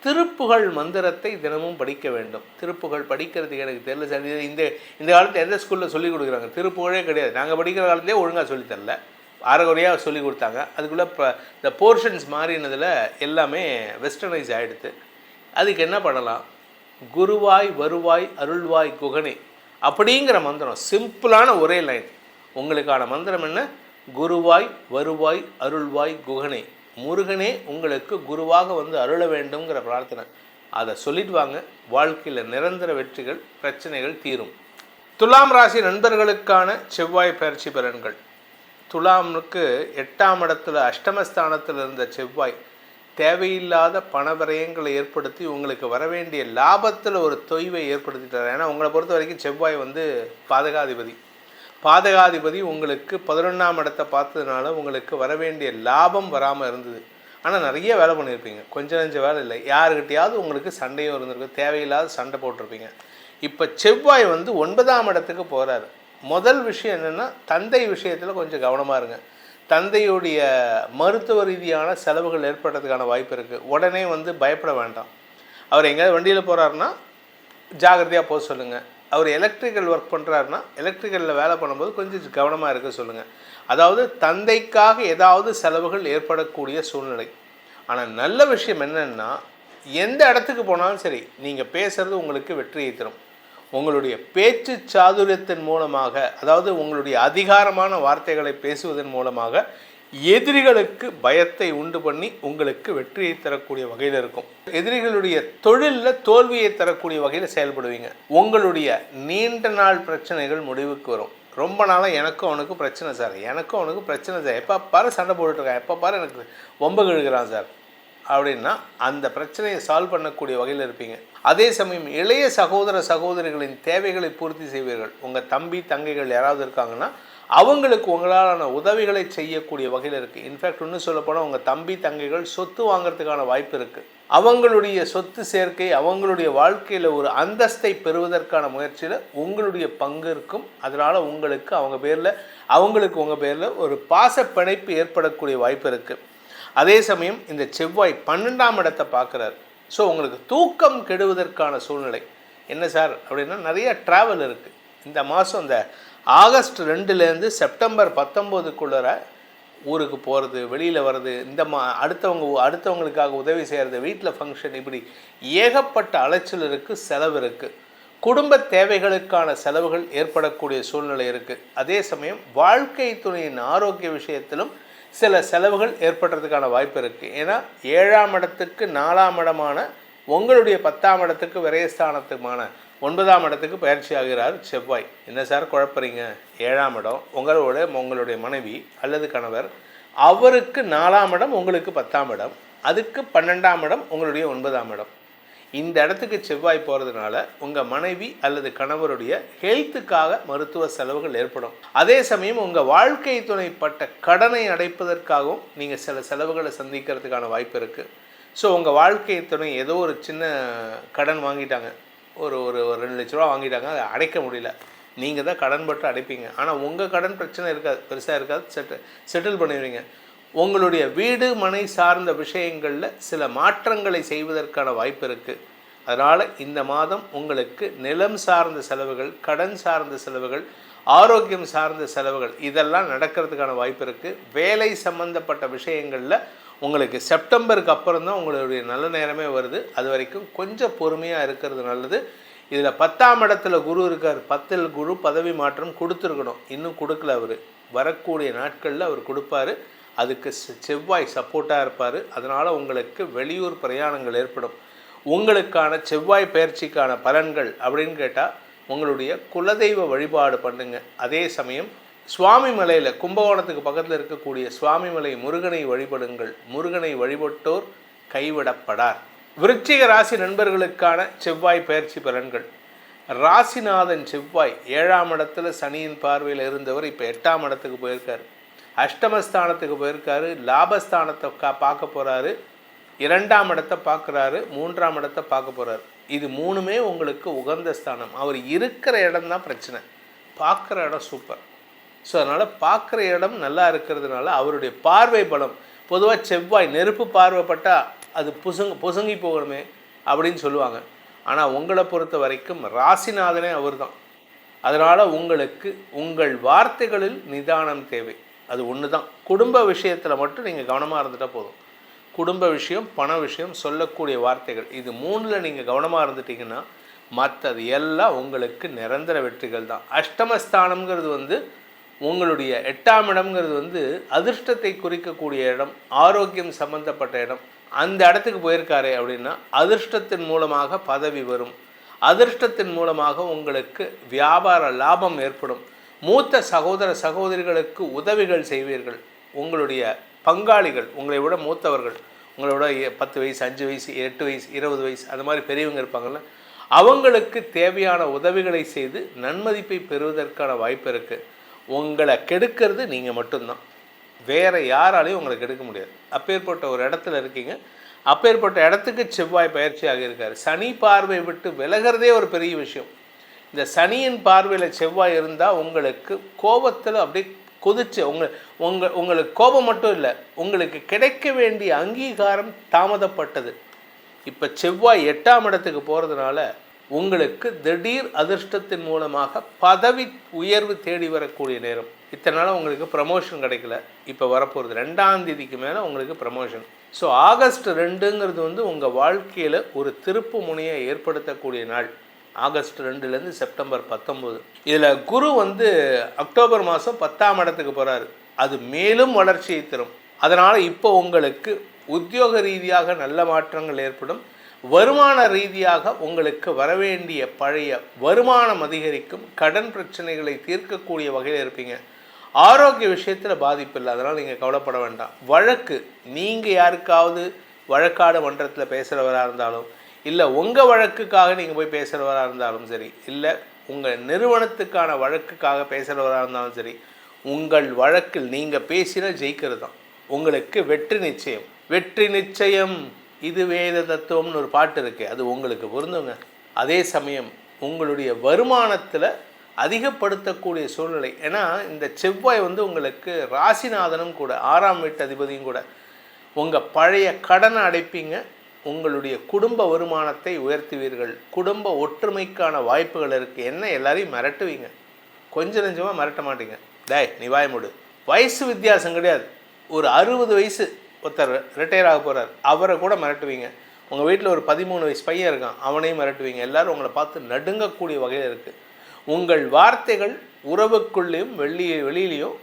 திருப்புகழ் மந்திரத்தை தினமும் படிக்க வேண்டும். திருப்புகழ் படிக்கிறதுக்கு எனக்கு தெரியல சார். இந்த காலத்தில் எந்த ஸ்கூலில் சொல்லிக் கொடுக்குறாங்க? திருப்புகழே கிடையாது. நாங்கள் படிக்கிற காலத்திலே ஒழுங்காக சொல்லித்தரல, அரைகுறையாக சொல்லி கொடுத்தாங்க. அதுக்குள்ளே இப்போ இந்த போர்ஷன்ஸ் மாறினதில் எல்லாமே வெஸ்டர்னைஸ் ஆகிடுது. அதுக்கு என்ன பண்ணலாம்? குருவாய் வருவாய் அருள்வாய் குகனே அப்படிங்கிற மந்திரம், சிம்பிளான ஒரே லைன். உங்களுக்கான மந்திரம் என்ன? குருவாய் வருவாய் அருள்வாய் குகனே. முருகனே உங்களுக்கு குருவாக அருள வேண்டுங்கிற பிரார்த்தனை. அதை சொல்லிட்டு வாங்க. வாழ்க்கையில் நிரந்தர வெற்றிகள், பிரச்சனைகள் தீரும். துலாம் ராசி நண்பர்களுக்கான செவ்வாய் பயிற்சி பலன்கள். துலாமுக்கு 8ஆம் இடத்துல அஷ்டமஸ்தானத்தில் இருந்த செவ்வாய் தேவையில்லாத பணவிரயங்களை ஏற்படுத்தி உங்களுக்கு வர வேண்டிய லாபத்தில் ஒரு தொய்வை ஏற்படுத்திட்டார். ஏன்னா உங்களை பொறுத்த வரைக்கும் செவ்வாய் வந்து பாதகாதிபதி உங்களுக்கு 11ஆம் இடத்தை பார்த்ததுனால உங்களுக்கு வர வேண்டிய லாபம் வராமல் இருந்தது. ஆனால் நிறைய வேலை பண்ணியிருப்பீங்க, கொஞ்சம் நஞ்ச வேலை இல்லை. யாருக்கிட்டையாவது உங்களுக்கு சண்டையும் இருந்திருக்கு, தேவையில்லாத சண்டை போட்டிருப்பீங்க. இப்போ செவ்வாய் வந்து 9ஆம் இடத்துக்கு போகிறாரு. முதல் விஷயம் என்னென்னா, தந்தை விஷயத்தில் கொஞ்சம் கவனமாக இருங்க. தந்தையுடைய மருத்துவ ரீதியான செலவுகள் ஏற்படுறதுக்கான வாய்ப்பு இருக்குது. உடனே வந்து பயப்பட வேண்டாம். அவர் எங்கேயாவது வண்டியில் போகிறாருன்னா ஜாகிரதையாக போக சொல்லுங்கள். அவர் எலக்ட்ரிக்கல் ஒர்க் பண்ணுறாருன்னா எலக்ட்ரிக்கலில் வேலை பண்ணும்போது கொஞ்சம் கவனமாக இருக்க சொல்லுங்கள். அதாவது தந்தைக்காக ஏதாவது செலவுகள் ஏற்படக்கூடிய சூழ்நிலை. ஆனால் நல்ல விஷயம் என்னென்னா, எந்த இடத்துக்கு போனாலும் சரி நீங்கள் பேசுகிறது உங்களுக்கு வெற்றியை தரும். உங்களுடைய பேச்சு சாதுரியத்தின் மூலமாக, அதாவது உங்களுடைய அதிகாரமான வார்த்தைகளை பேசுவதன் மூலமாக எதிரிகளுக்கு பயத்தை உண்டு பண்ணி உங்களுக்கு வெற்றியை தரக்கூடிய வகையில் இருக்கும். எதிரிகளுடைய தொழிலில் தோல்வியை தரக்கூடிய வகையில் செயல்படுவீங்க. உங்களுடைய நீண்ட நாள் பிரச்சனைகள் முடிவுக்கு வரும். ரொம்ப நாளாக எனக்கும் அவனுக்கும் பிரச்சனை சார், எப்போ பாரு சண்டை போட்டுட்ருக்கேன், எப்போ பாரு எனக்கு வம்பு கழுகிறான் சார் அப்படின்னா அந்த பிரச்சனையை சால்வ் பண்ணக்கூடிய வகையில் இருப்பீங்க. அதே சமயம் இளைய சகோதரிகளின் தேவைகளை பூர்த்தி செய்வீர்கள். உங்கள் தம்பி தங்கைகள் யாராவது இருக்காங்கன்னா அவங்களுக்கு உங்களாலான உதவிகளை செய்யக்கூடிய வகையில் இருக்குது. இன்ஃபேக்ட் இன்னும் சொல்லப்போனால் உங்கள் தம்பி தங்கைகள் சொத்து வாங்கிறதுக்கான வாய்ப்பு இருக்குது. அவங்களுடைய சொத்து சேர்க்கை, அவங்களுடைய வாழ்க்கையில் ஒரு அந்தஸ்தை பெறுவதற்கான முயற்சியில் உங்களுடைய பங்கு இருக்கும். அதனால் அவங்களுக்கு உங்கள் பேரில் ஒரு பாச பிணைப்பு ஏற்படக்கூடிய வாய்ப்பு இருக்குது. அதே சமயம் இந்த செவ்வாய் 12ஆம் இடத்தை பார்க்குறாரு. ஸோ உங்களுக்கு தூக்கம் கெடுவதற்கான சூழ்நிலை என்ன சார் அப்படின்னா, நிறைய ட்ராவல் இருக்குது. இந்த மாதம் இந்த ஆகஸ்ட் 2லேருந்து செப்டம்பர் 19க்குள்ளே ஊருக்கு போகிறது, வெளியில் வர்றது, அடுத்தவங்களுக்காக உதவி செய்கிறது, வீட்டில் ஃபங்க்ஷன், இப்படி ஏகப்பட்ட அலைச்சல் இருக்குது, செலவு இருக்குது. குடும்ப தேவைகளுக்கான செலவுகள் ஏற்படக்கூடிய சூழ்நிலை இருக்குது. அதே சமயம் வாழ்க்கை துணையின் ஆரோக்கிய விஷயத்திலும் சில செலவுகள் ஏற்படுறதுக்கான வாய்ப்பு இருக்குது. ஏன்னா 7ஆம் இடத்துக்கு 4ஆம் இடமான உங்களுடைய 10ஆம் இடத்துக்கு விரயஸ்தானத்துக்குமான 9ஆம் இடத்துக்கு பயிற்சி ஆகிறார் செவ்வாய். என்ன சார் குழப்பறீங்க? 7ஆம் இடம் உங்களுடைய மனைவி அல்லது கணவர், அவருக்கு 4ஆம் இடம், உங்களுக்கு 10ஆம் இடம், அதுக்கு 12ஆம் இடம் உங்களுடைய 9ஆம் இடம். இந்த இடத்துக்கு செவ்வாய் போகிறதுனால உங்கள் மனைவி அல்லது கணவருடைய ஹெல்த்துக்காக மருத்துவ செலவுகள் ஏற்படும். அதே சமயம் உங்கள் வாழ்க்கை துணைப்பட்ட கடனை அடைப்பதற்காகவும் நீங்கள் சில செலவுகளை சந்திக்கிறதுக்கான வாய்ப்பு இருக்குது. ஸோ உங்கள் வாழ்க்கை துணை ஏதோ ஒரு சின்ன கடன் வாங்கிட்டாங்க, ஒரு 2 லட்ச ரூபா வாங்கிட்டாங்க, அதை அடைக்க முடியல. நீங்கள் தான் கடன் பட்டு அடைப்பீங்க. ஆனால் உங்கள் கடன் பிரச்சனை இருக்காது, பெருசாக இருக்காது, செட்டில் பண்ணிடுவீங்க. உங்களுடைய வீடு மனை சார்ந்த விஷயங்களில் சில மாற்றங்களை செய்வதற்கான வாய்ப்பு இருக்குது. அதனால் இந்த மாதம் உங்களுக்கு நிலம் சார்ந்த செலவுகள், கடன் சார்ந்த செலவுகள், ஆரோக்கியம் சார்ந்த செலவுகள் இதெல்லாம் நடக்கிறதுக்கான வாய்ப்பு இருக்குது. வேலை சம்பந்தப்பட்ட விஷயங்களில் உங்களுக்கு செப்டம்பருக்கு அப்புறம் தான் உங்களுடைய நல்ல நேரமே வருது. அது வரைக்கும் கொஞ்சம் பொறுமையாக இருக்கிறது நல்லது. இதில் 10ஆம் இடத்துல குரு இருக்கார். 10இல் குரு பதவி மாற்றம் கொடுத்துருக்கணும், இன்னும் கொடுக்கல. அவர் வரக்கூடிய நாட்களில் அவர் கொடுப்பார். அதுக்கு செவ்வாய் சப்போர்ட்டாக இருப்பார். அதனால் உங்களுக்கு வெளியூர் பிரயாணங்கள் ஏற்படும். உங்களுக்கான செவ்வாய் பயிற்சிக்கான பலன்கள் அப்படின்னு கேட்டால் உங்களுடைய குலதெய்வ வழிபாடு பண்ணுங்க. அதே சமயம் சுவாமி மலையில், கும்பகோணத்துக்கு பக்கத்தில் இருக்கக்கூடிய சுவாமிமலை முருகனை வழிபடுங்கள். முருகனை வழிபட்டோர் கைவிடப்படார். விருச்சிக ராசி நண்பர்களுக்கான செவ்வாய் பயிற்சி பலன்கள். ராசிநாதன் செவ்வாய் 7ஆம் இடத்துல சனியின் பார்வையில் இருந்தவர் இப்போ 8ஆம் இடத்துக்கு போயிருக்கார். அஷ்டமஸ்தானத்துக்கு போயிருக்காரு. லாபஸ்தானத்தை பார்க்க போகிறாரு. 2ஆம் இடத்தை பார்க்குறாரு. 3ஆம் இடத்தை பார்க்க போகிறாரு. இது 3மே உங்களுக்கு உகந்த ஸ்தானம். அவர் இருக்கிற இடம் தான் பிரச்சனை, பார்க்குற இடம் சூப்பர். ஸோ அதனால் பார்க்குற இடம் நல்லா இருக்கிறதுனால அவருடைய பார்வை பலம். பொதுவாக செவ்வாய் நெருப்பு பார்வைப்பட்டால் அது பொசுங்கி போகணுமே அப்படின்னு சொல்லுவாங்க. ஆனால் உங்களை பொறுத்த வரைக்கும் ராசிநாதனே அவர் தான். அதனால் உங்களுக்கு உங்கள் வார்த்தைகளில் நிதானம் தேவை. அது ஒன்று தான். குடும்ப விஷயத்தில் மட்டும் நீங்கள் கவனமாக இருந்துட்டால் போதும். குடும்ப விஷயம், பண விஷயம், சொல்லக்கூடிய வார்த்தைகள், இது 3ல் நீங்கள் கவனமாக இருந்துட்டிங்கன்னா மற்றது எல்லாம் உங்களுக்கு நிரந்தர வெற்றிகள் தான். அஷ்டமஸ்தானம்ங்கிறது உங்களுடைய 8ஆம் இடம்ங்கிறது அதிர்ஷ்டத்தை குறிக்கக்கூடிய இடம், ஆரோக்கியம் சம்பந்தப்பட்ட இடம். அந்த இடத்துக்கு போயிருக்காரே அப்படின்னா அதிர்ஷ்டத்தின் மூலமாக பதவி வரும். அதிர்ஷ்டத்தின் மூலமாக உங்களுக்கு வியாபார லாபம் ஏற்படும். மூத்த சகோதரிகளுக்கு உதவிகள் செய்வீர்கள். உங்களுடைய பங்காளிகள், உங்களை விட மூத்தவர்கள் உங்களோட 10 வயசு, 5 வயசு, 8 வயசு, 20 வயசு அது மாதிரி பெரியவங்க இருப்பாங்கள்ல, அவங்களுக்கு தேவையான உதவிகளை செய்து நன்மதிப்பை பெறுவதற்கான வாய்ப்பு இருக்குது. உங்களை கெடுக்கிறது நீங்கள் மட்டும்தான், வேறு யாராலையும் உங்களை கெடுக்க முடியாது. அப்பேற்பட்ட ஒரு இடத்துல இருக்கீங்க. அப்பேற்பட்ட இடத்துக்கு செவ்வாய் பயிற்சி ஆகியிருக்காரு. சனி பார்வை விட்டு விலகிறதே ஒரு பெரிய விஷயம். இந்த சனியின் பார்வையில் செவ்வாய் இருந்தால் உங்களுக்கு கோபத்தில் அப்படியே கொதிச்சு உங்களுக்கு கோபம் மட்டும் இல்லை, உங்களுக்கு கிடைக்க வேண்டிய அங்கீகாரம் தாமதப்பட்டது. இப்போ செவ்வாய் 8ஆம் இடத்துக்கு போகிறதுனால உங்களுக்கு திடீர் அதிர்ஷ்டத்தின் மூலமாக பதவி உயர்வு தேடி வரக்கூடிய நேரம். இத்தனை நாள் உங்களுக்கு ப்ரமோஷன் கிடைக்கல, இப்போ வரப்போகிறது 2ஆம் தேதிக்கு மேலே உங்களுக்கு ப்ரமோஷன். ஸோ ஆகஸ்ட் 2ங்கிறது வந்து உங்கள் வாழ்க்கையில் ஒரு திருப்பு முனையை ஏற்படுத்தக்கூடிய நாள். ஆகஸ்ட் 2லேருந்து செப்டம்பர் 19. இதில் குரு வந்து அக்டோபர் மாதம் 10ஆம் இடத்துக்கு போகிறாரு. அது மேலும் வளர்ச்சியை தரும். அதனால் இப்போ உங்களுக்கு உத்தியோக ரீதியாக நல்ல மாற்றங்கள் ஏற்படும். வருமான ரீதியாக உங்களுக்கு வரவேண்டிய பழைய வருமானம் அதிகரிக்கும். கடன் பிரச்சனைகளை தீர்க்கக்கூடிய வகையில் இருப்பீங்க. ஆரோக்கிய விஷயத்தில் பாதிப்பு இல்லை, அதனால் நீங்கள் கவலைப்பட வேண்டாம். வழக்கு, நீங்கள் யாருக்காவது வழக்காடு மன்றத்தில் பேசுகிறவராக இருந்தாலும், இல்லை உங்கள் வழக்குக்காக நீங்கள் போய் பேசுகிறவராக இருந்தாலும் சரி, இல்லை உங்கள் நிறுவனத்துக்கான வழக்குக்காக பேசுகிறவராக இருந்தாலும் சரி, உங்கள் வழக்கில் நீங்கள் பேசினா ஜெயிக்கிறது தான் உங்களுக்கு வெற்றி நிச்சயம். வெற்றி நிச்சயம் இது வேத தத்துவம்னு ஒரு பாட்டு இருக்குது, அது உங்களுக்கு பொருந்துங்க. அதே சமயம் உங்களுடைய வருமானத்தில் அதிகப்படுத்தக்கூடிய சூழ்நிலை. ஏன்னா இந்த செவ்வாய் வந்து உங்களுக்கு ராசிநாதனும் கூட, 6ஆம் வீட்டு அதிபதியும் கூட. உங்கள் பழைய கடனை அடைப்பீங்க. உங்களுடைய குடும்ப வருமானத்தை உயர்த்துவீர்கள். குடும்ப ஒற்றுமைக்கான வாய்ப்புகள் இருக்குது. என்ன எல்லாரையும் மிரட்டுவீங்க, கொஞ்சம் நெஞ்சமாக மிரட்ட மாட்டீங்க. டேய் நீ வாய மூடு. வயசு வித்தியாசம் கிடையாது. ஒரு 60 வயசு ஒருத்தர் ரிட்டையர் ஆக போகிறார், அவரை கூட மிரட்டுவீங்க. உங்கள் வீட்டில் ஒரு 13 வயசு பையன் இருக்கான், அவனையும் மிரட்டுவீங்க. எல்லோரும் உங்களை பார்த்து நடுங்கக்கூடிய வகையில் இருக்குது. உங்கள் வார்த்தைகள் உறவுக்குள்ளேயும் வெளியிலையும்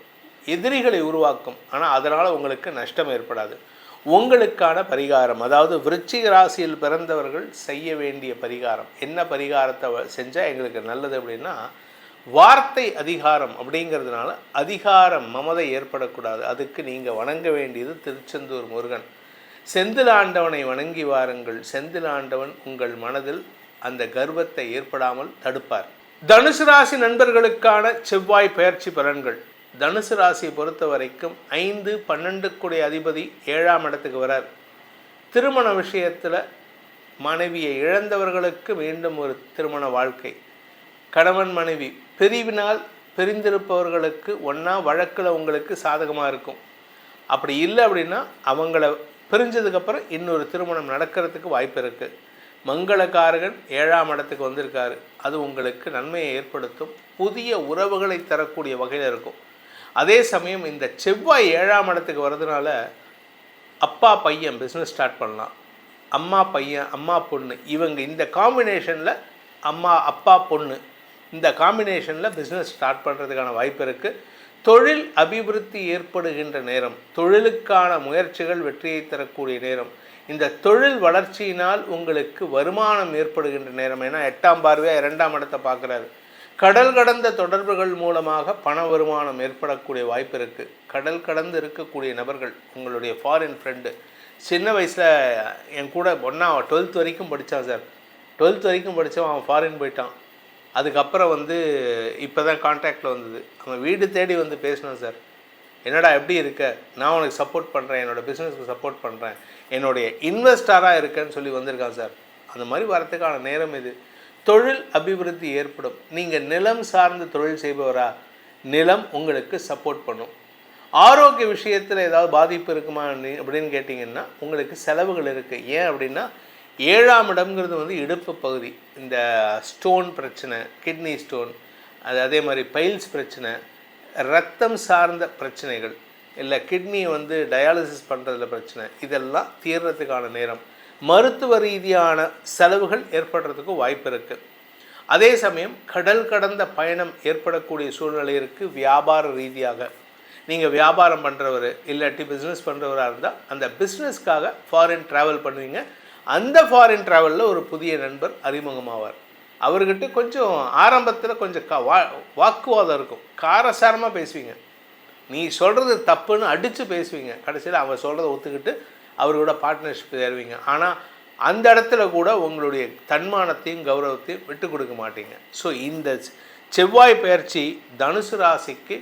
எதிரிகளை உருவாக்கும். ஆனால் அதனால் உங்களுக்கு நஷ்டம் ஏற்படாது. உங்களுக்கான பரிகாரம், அதாவது விருச்சிக ராசியில் பிறந்தவர்கள் செய்ய வேண்டிய பரிகாரம் என்ன? பரிகாரத்தை செஞ்சால் எங்களுக்கு நல்லது அப்படின்னா, வார்த்தை அதிகாரம் அப்படிங்கிறதுனால அதிகாரம் மமதை ஏற்படக்கூடாது. அதுக்கு நீங்கள் வணங்க வேண்டியது திருச்செந்தூர் முருகன். செந்தில் ஆண்டவனை வணங்கி வாருங்கள். செந்தில் ஆண்டவன் உங்கள் மனதில் அந்த கர்வத்தை ஏற்படாமல் தடுப்பார். தனுசு ராசி நண்பர்களுக்கான செவ்வாய் பயிற்சி பலன்கள். தனுசு ராசியை பொறுத்த வரைக்கும் 5, 12 அதிபதி 7ஆம் இடத்துக்கு வரார். திருமண விஷயத்தில் மனைவியை இழந்தவர்களுக்கு மீண்டும் ஒரு திருமண வாழ்க்கை. கணவன் மனைவி பிரிவினால் பிரிந்திருப்பவர்களுக்கு ஒன்றா வழக்கில் உங்களுக்கு சாதகமாக இருக்கும். அப்படி இல்லை அப்படின்னா அவங்கள பிரிஞ்சதுக்கப்புறம் இன்னொரு திருமணம் நடக்கிறதுக்கு வாய்ப்பு இருக்குது. மங்களகாரகன் 7ஆம் இடத்துக்கு வந்திருக்காரு. அது உங்களுக்கு நன்மையை ஏற்படுத்தும். புதிய உறவுகளை தரக்கூடிய வகையில் இருக்கும். அதே சமயம் இந்த செவ்வாய் 7ஆம் இடத்துக்கு வர்றதுனால அப்பா பையன் பிஸ்னஸ் ஸ்டார்ட் பண்ணலாம், அம்மா பையன் அம்மா பொண்ணு, இவங்க இந்த காம்பினேஷனில் அம்மா அப்பா பொண்ணு இந்த காம்பினேஷனில் பிஸ்னஸ் ஸ்டார்ட் பண்ணுறதுக்கான வாய்ப்பு இருக்குது. தொழில் அபிவிருத்தி ஏற்படுகின்ற நேரம், தொழிலுக்கான முயற்சிகள் வெற்றியை தரக்கூடிய நேரம். இந்த தொழில் வளர்ச்சியினால் உங்களுக்கு வருமானம் ஏற்படுகின்ற நேரம். ஏன்னா 8ஆம் பார்வையாக 2ஆம் இடத்தை பார்க்குறாரு. கடல் கடந்த தொடர்புகள் மூலமாக பண வருமானம் ஏற்படக்கூடிய வாய்ப்பு இருக்குது. கடல் கடந்து இருக்கக்கூடிய நபர்கள், உங்களுடைய ஃபாரின் ஃப்ரெண்டு, சின்ன வயசில் என் கூட ஒன்றா 12th வரைக்கும் படித்தான் சார். 12th வரைக்கும் படித்தவன் அவன் ஃபாரின் போயிட்டான். அதுக்கப்புறம் இப்போ தான் கான்டாக்டில் வந்தது. அவன் வீடு தேடி வந்து பேசினான் சார். என்னடா எப்படி இருக்க, நான் உனக்கு சப்போர்ட் பண்ணுறேன், என்னோடய பிஸ்னஸ்க்கு சப்போர்ட் பண்ணுறேன், என்னுடைய இன்வெஸ்டராக இருக்கேன்னு சொல்லி வந்திருக்கான் சார். அந்த மாதிரி வரத்துக்கான நேரம் இது. தொழில் அபிவிருத்தி ஏற்படும். நீங்கள் நிலம் சார்ந்த தொழில் செய்பவரா, நிலம் உங்களுக்கு சப்போர்ட் பண்ணும். ஆரோக்கிய விஷயத்தில் ஏதாவது பாதிப்பு இருக்குமா அப்படின்னு கேட்டிங்கன்னா உங்களுக்கு செலவுகள் இருக்குது. ஏன் அப்படின்னா 7ஆம் இடம்ங்கிறது இடுப்பு பகுதி. இந்த ஸ்டோன் பிரச்சனை, கிட்னி ஸ்டோன், அதே மாதிரி பைல்ஸ் பிரச்சனை, ரத்தம் சார்ந்த பிரச்சனைகள், இல்லை கிட்னி டயாலிசிஸ் பண்ணுறதுல பிரச்சனை, இதெல்லாம் தீர்றதுக்கான நேரம். மருத்துவ ரீதியான செலவுகள் ஏற்படுறதுக்கு வாய்ப்பு இருக்குது. அதே சமயம் கடல் கடந்த பயணம் ஏற்படக்கூடிய சூழ்நிலை இருக்குது. வியாபார ரீதியாக நீங்கள் வியாபாரம் பண்ணுறவர் இல்லாட்டி பிஸ்னஸ் பண்ணுறவராக இருந்தால் அந்த பிஸ்னஸ்க்காக ஃபாரின் ட்ராவல் பண்ணுவீங்க. அந்த ஃபாரின் ட்ராவலில் ஒரு புதிய நண்பர் அறிமுகமாவார். அவர்கிட்ட கொஞ்சம் ஆரம்பத்தில் கொஞ்சம் வாக்குவாதம் இருக்கும். காரசாரமாக பேசுவீங்க. நீ சொல்கிறது தப்புன்னு அடித்து பேசுவீங்க. கடைசியில் அவன் சொல்கிறத ஒத்துக்கிட்டு அவரோட பார்ட்னர்ஷிப் சேருவீங்க. ஆனால் அந்த இடத்துல கூட உங்களுடைய தன்மானத்தையும் கௌரவத்தையும் விட்டு கொடுக்க மாட்டீங்க. ஸோ இந்த செவ்வாய் பெயர்ச்சி தனுசு ராசிக்கு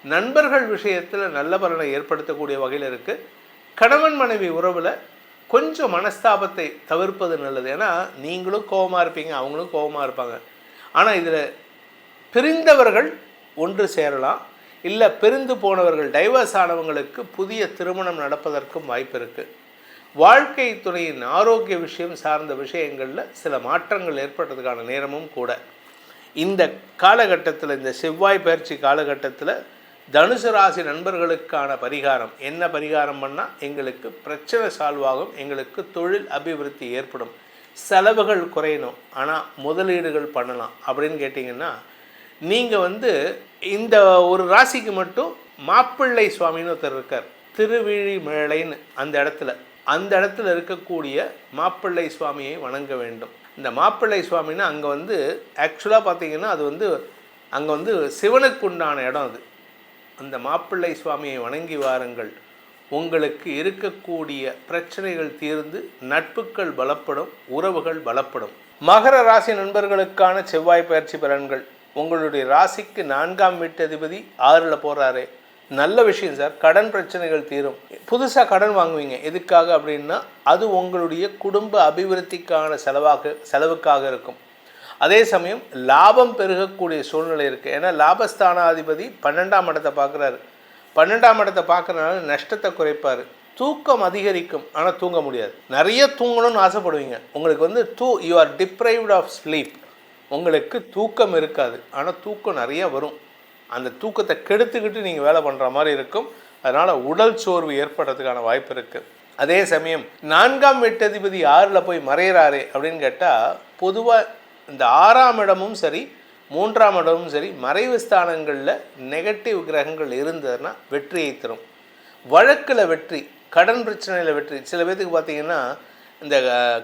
நண்பர்கள் விஷயத்தில் நல்ல பலனை ஏற்படுத்தக்கூடிய வகையில் இருக்குது. கணவன் மனைவி உறவில் கொஞ்சம் மனஸ்தாபத்தை தவிர்ப்பது நல்லது. ஏன்னா நீங்களும் கோபமாக இருப்பீங்க, அவங்களும் கோபமாக இருப்பாங்க. ஆனால் இதில் பிரிந்தவர்கள் ஒன்று சேரலாம், இல்லை பிரிந்து போனவர்கள் டைவர்ஸ் ஆனவங்களுக்கு புதிய திருமணம் நடப்பதற்கும் வாய்ப்பு இருக்குது. வாழ்க்கை துணையின் ஆரோக்கிய விஷயம் சார்ந்த விஷயங்களில் சில மாற்றங்கள் ஏற்படுறதுக்கான நேரமும் கூட. இந்த காலகட்டத்தில், இந்த செவ்வாய் பயிற்சி காலகட்டத்தில் தனுசு ராசி நண்பர்களுக்கான பரிகாரம் என்ன? பரிகாரம் பண்ணால் எங்களுக்கு பிரச்சனை சால்வ் ஆகும், எங்களுக்கு தொழில் அபிவிருத்தி ஏற்படும், செலவுகள் குறையணும், ஆனால் முதலீடுகள் பண்ணலாம் அப்படின்னு கேட்டிங்கன்னா, நீங்கள் இந்த ஒரு ராசிக்கு மட்டும் மாப்பிள்ளை சுவாமின்னு ஒருத்தர் இருக்கார், திருவிழிமேளைன்னு அந்த இடத்துல இருக்கக்கூடிய மாப்பிள்ளை சுவாமியை வணங்க வேண்டும். இந்த மாப்பிள்ளை சுவாமின்னா அங்கே ஆக்சுவலாக பார்த்தீங்கன்னா அது அங்கே சிவனுக்கு உண்டான இடம் அது. அந்த மாப்பிள்ளை சுவாமியை வணங்கி வாருங்கள். உங்களுக்கு இருக்கக்கூடிய பிரச்சனைகள் தீர்ந்து நட்புகள் பலப்படும், உறவுகள் பலப்படும். மகர ராசி நண்பர்களுக்கான செவ்வாய் பயிற்சி பலன்கள். உங்களுடைய ராசிக்கு 4ஆம் வீட்டு அதிபதி 6ல் போகிறாரே, நல்ல விஷயம் சார். கடன் பிரச்சனைகள் தீரும். புதுசாக கடன் வாங்குவீங்க. எதுக்காக அப்படின்னா அது உங்களுடைய குடும்ப அபிவிருத்திக்கான செலவுக்காக இருக்கும். அதே சமயம் லாபம் பெருகக்கூடிய சூழ்நிலை இருக்குது. ஏன்னா லாபஸ்தானாதிபதி 12ஆம் இடத்தை பார்க்குறாரு. 12ஆம் இடத்தை பார்க்குறதுனால நஷ்டத்தை குறைப்பார். தூக்கம் அதிகரிக்கும், ஆனால் தூங்க முடியாது. நிறைய தூங்கணும்னு ஆசைப்படுவீங்க. உங்களுக்கு you are deprived of sleep. உங்களுக்கு தூக்கம் இருக்காது, ஆனால் தூக்கம் நிறைய வரும். அந்த தூக்கத்தை கெடுத்துக்கிட்டு நீங்கள் வேலை பண்ணுற மாதிரி இருக்கும். அதனால் உடல் சோர்வு ஏற்படுறதுக்கான வாய்ப்பு இருக்குது. அதே சமயம் 4ஆம் வீட்டதிபதி 6ல் போய் மறையிறாரே அப்படின்னு கேட்டால், பொதுவாக இந்த 6ஆம் இடமும் சரி 3ஆம் இடமும் சரி மறைவு ஸ்தானங்களில் நெகட்டிவ் கிரகங்கள் இருந்ததுன்னா வெற்றியை தரும். வழக்கில் வெற்றி, கடன் பிரச்சனையில் வெற்றி. சில பேர்த்துக்கு பார்த்திங்கன்னா, இந்த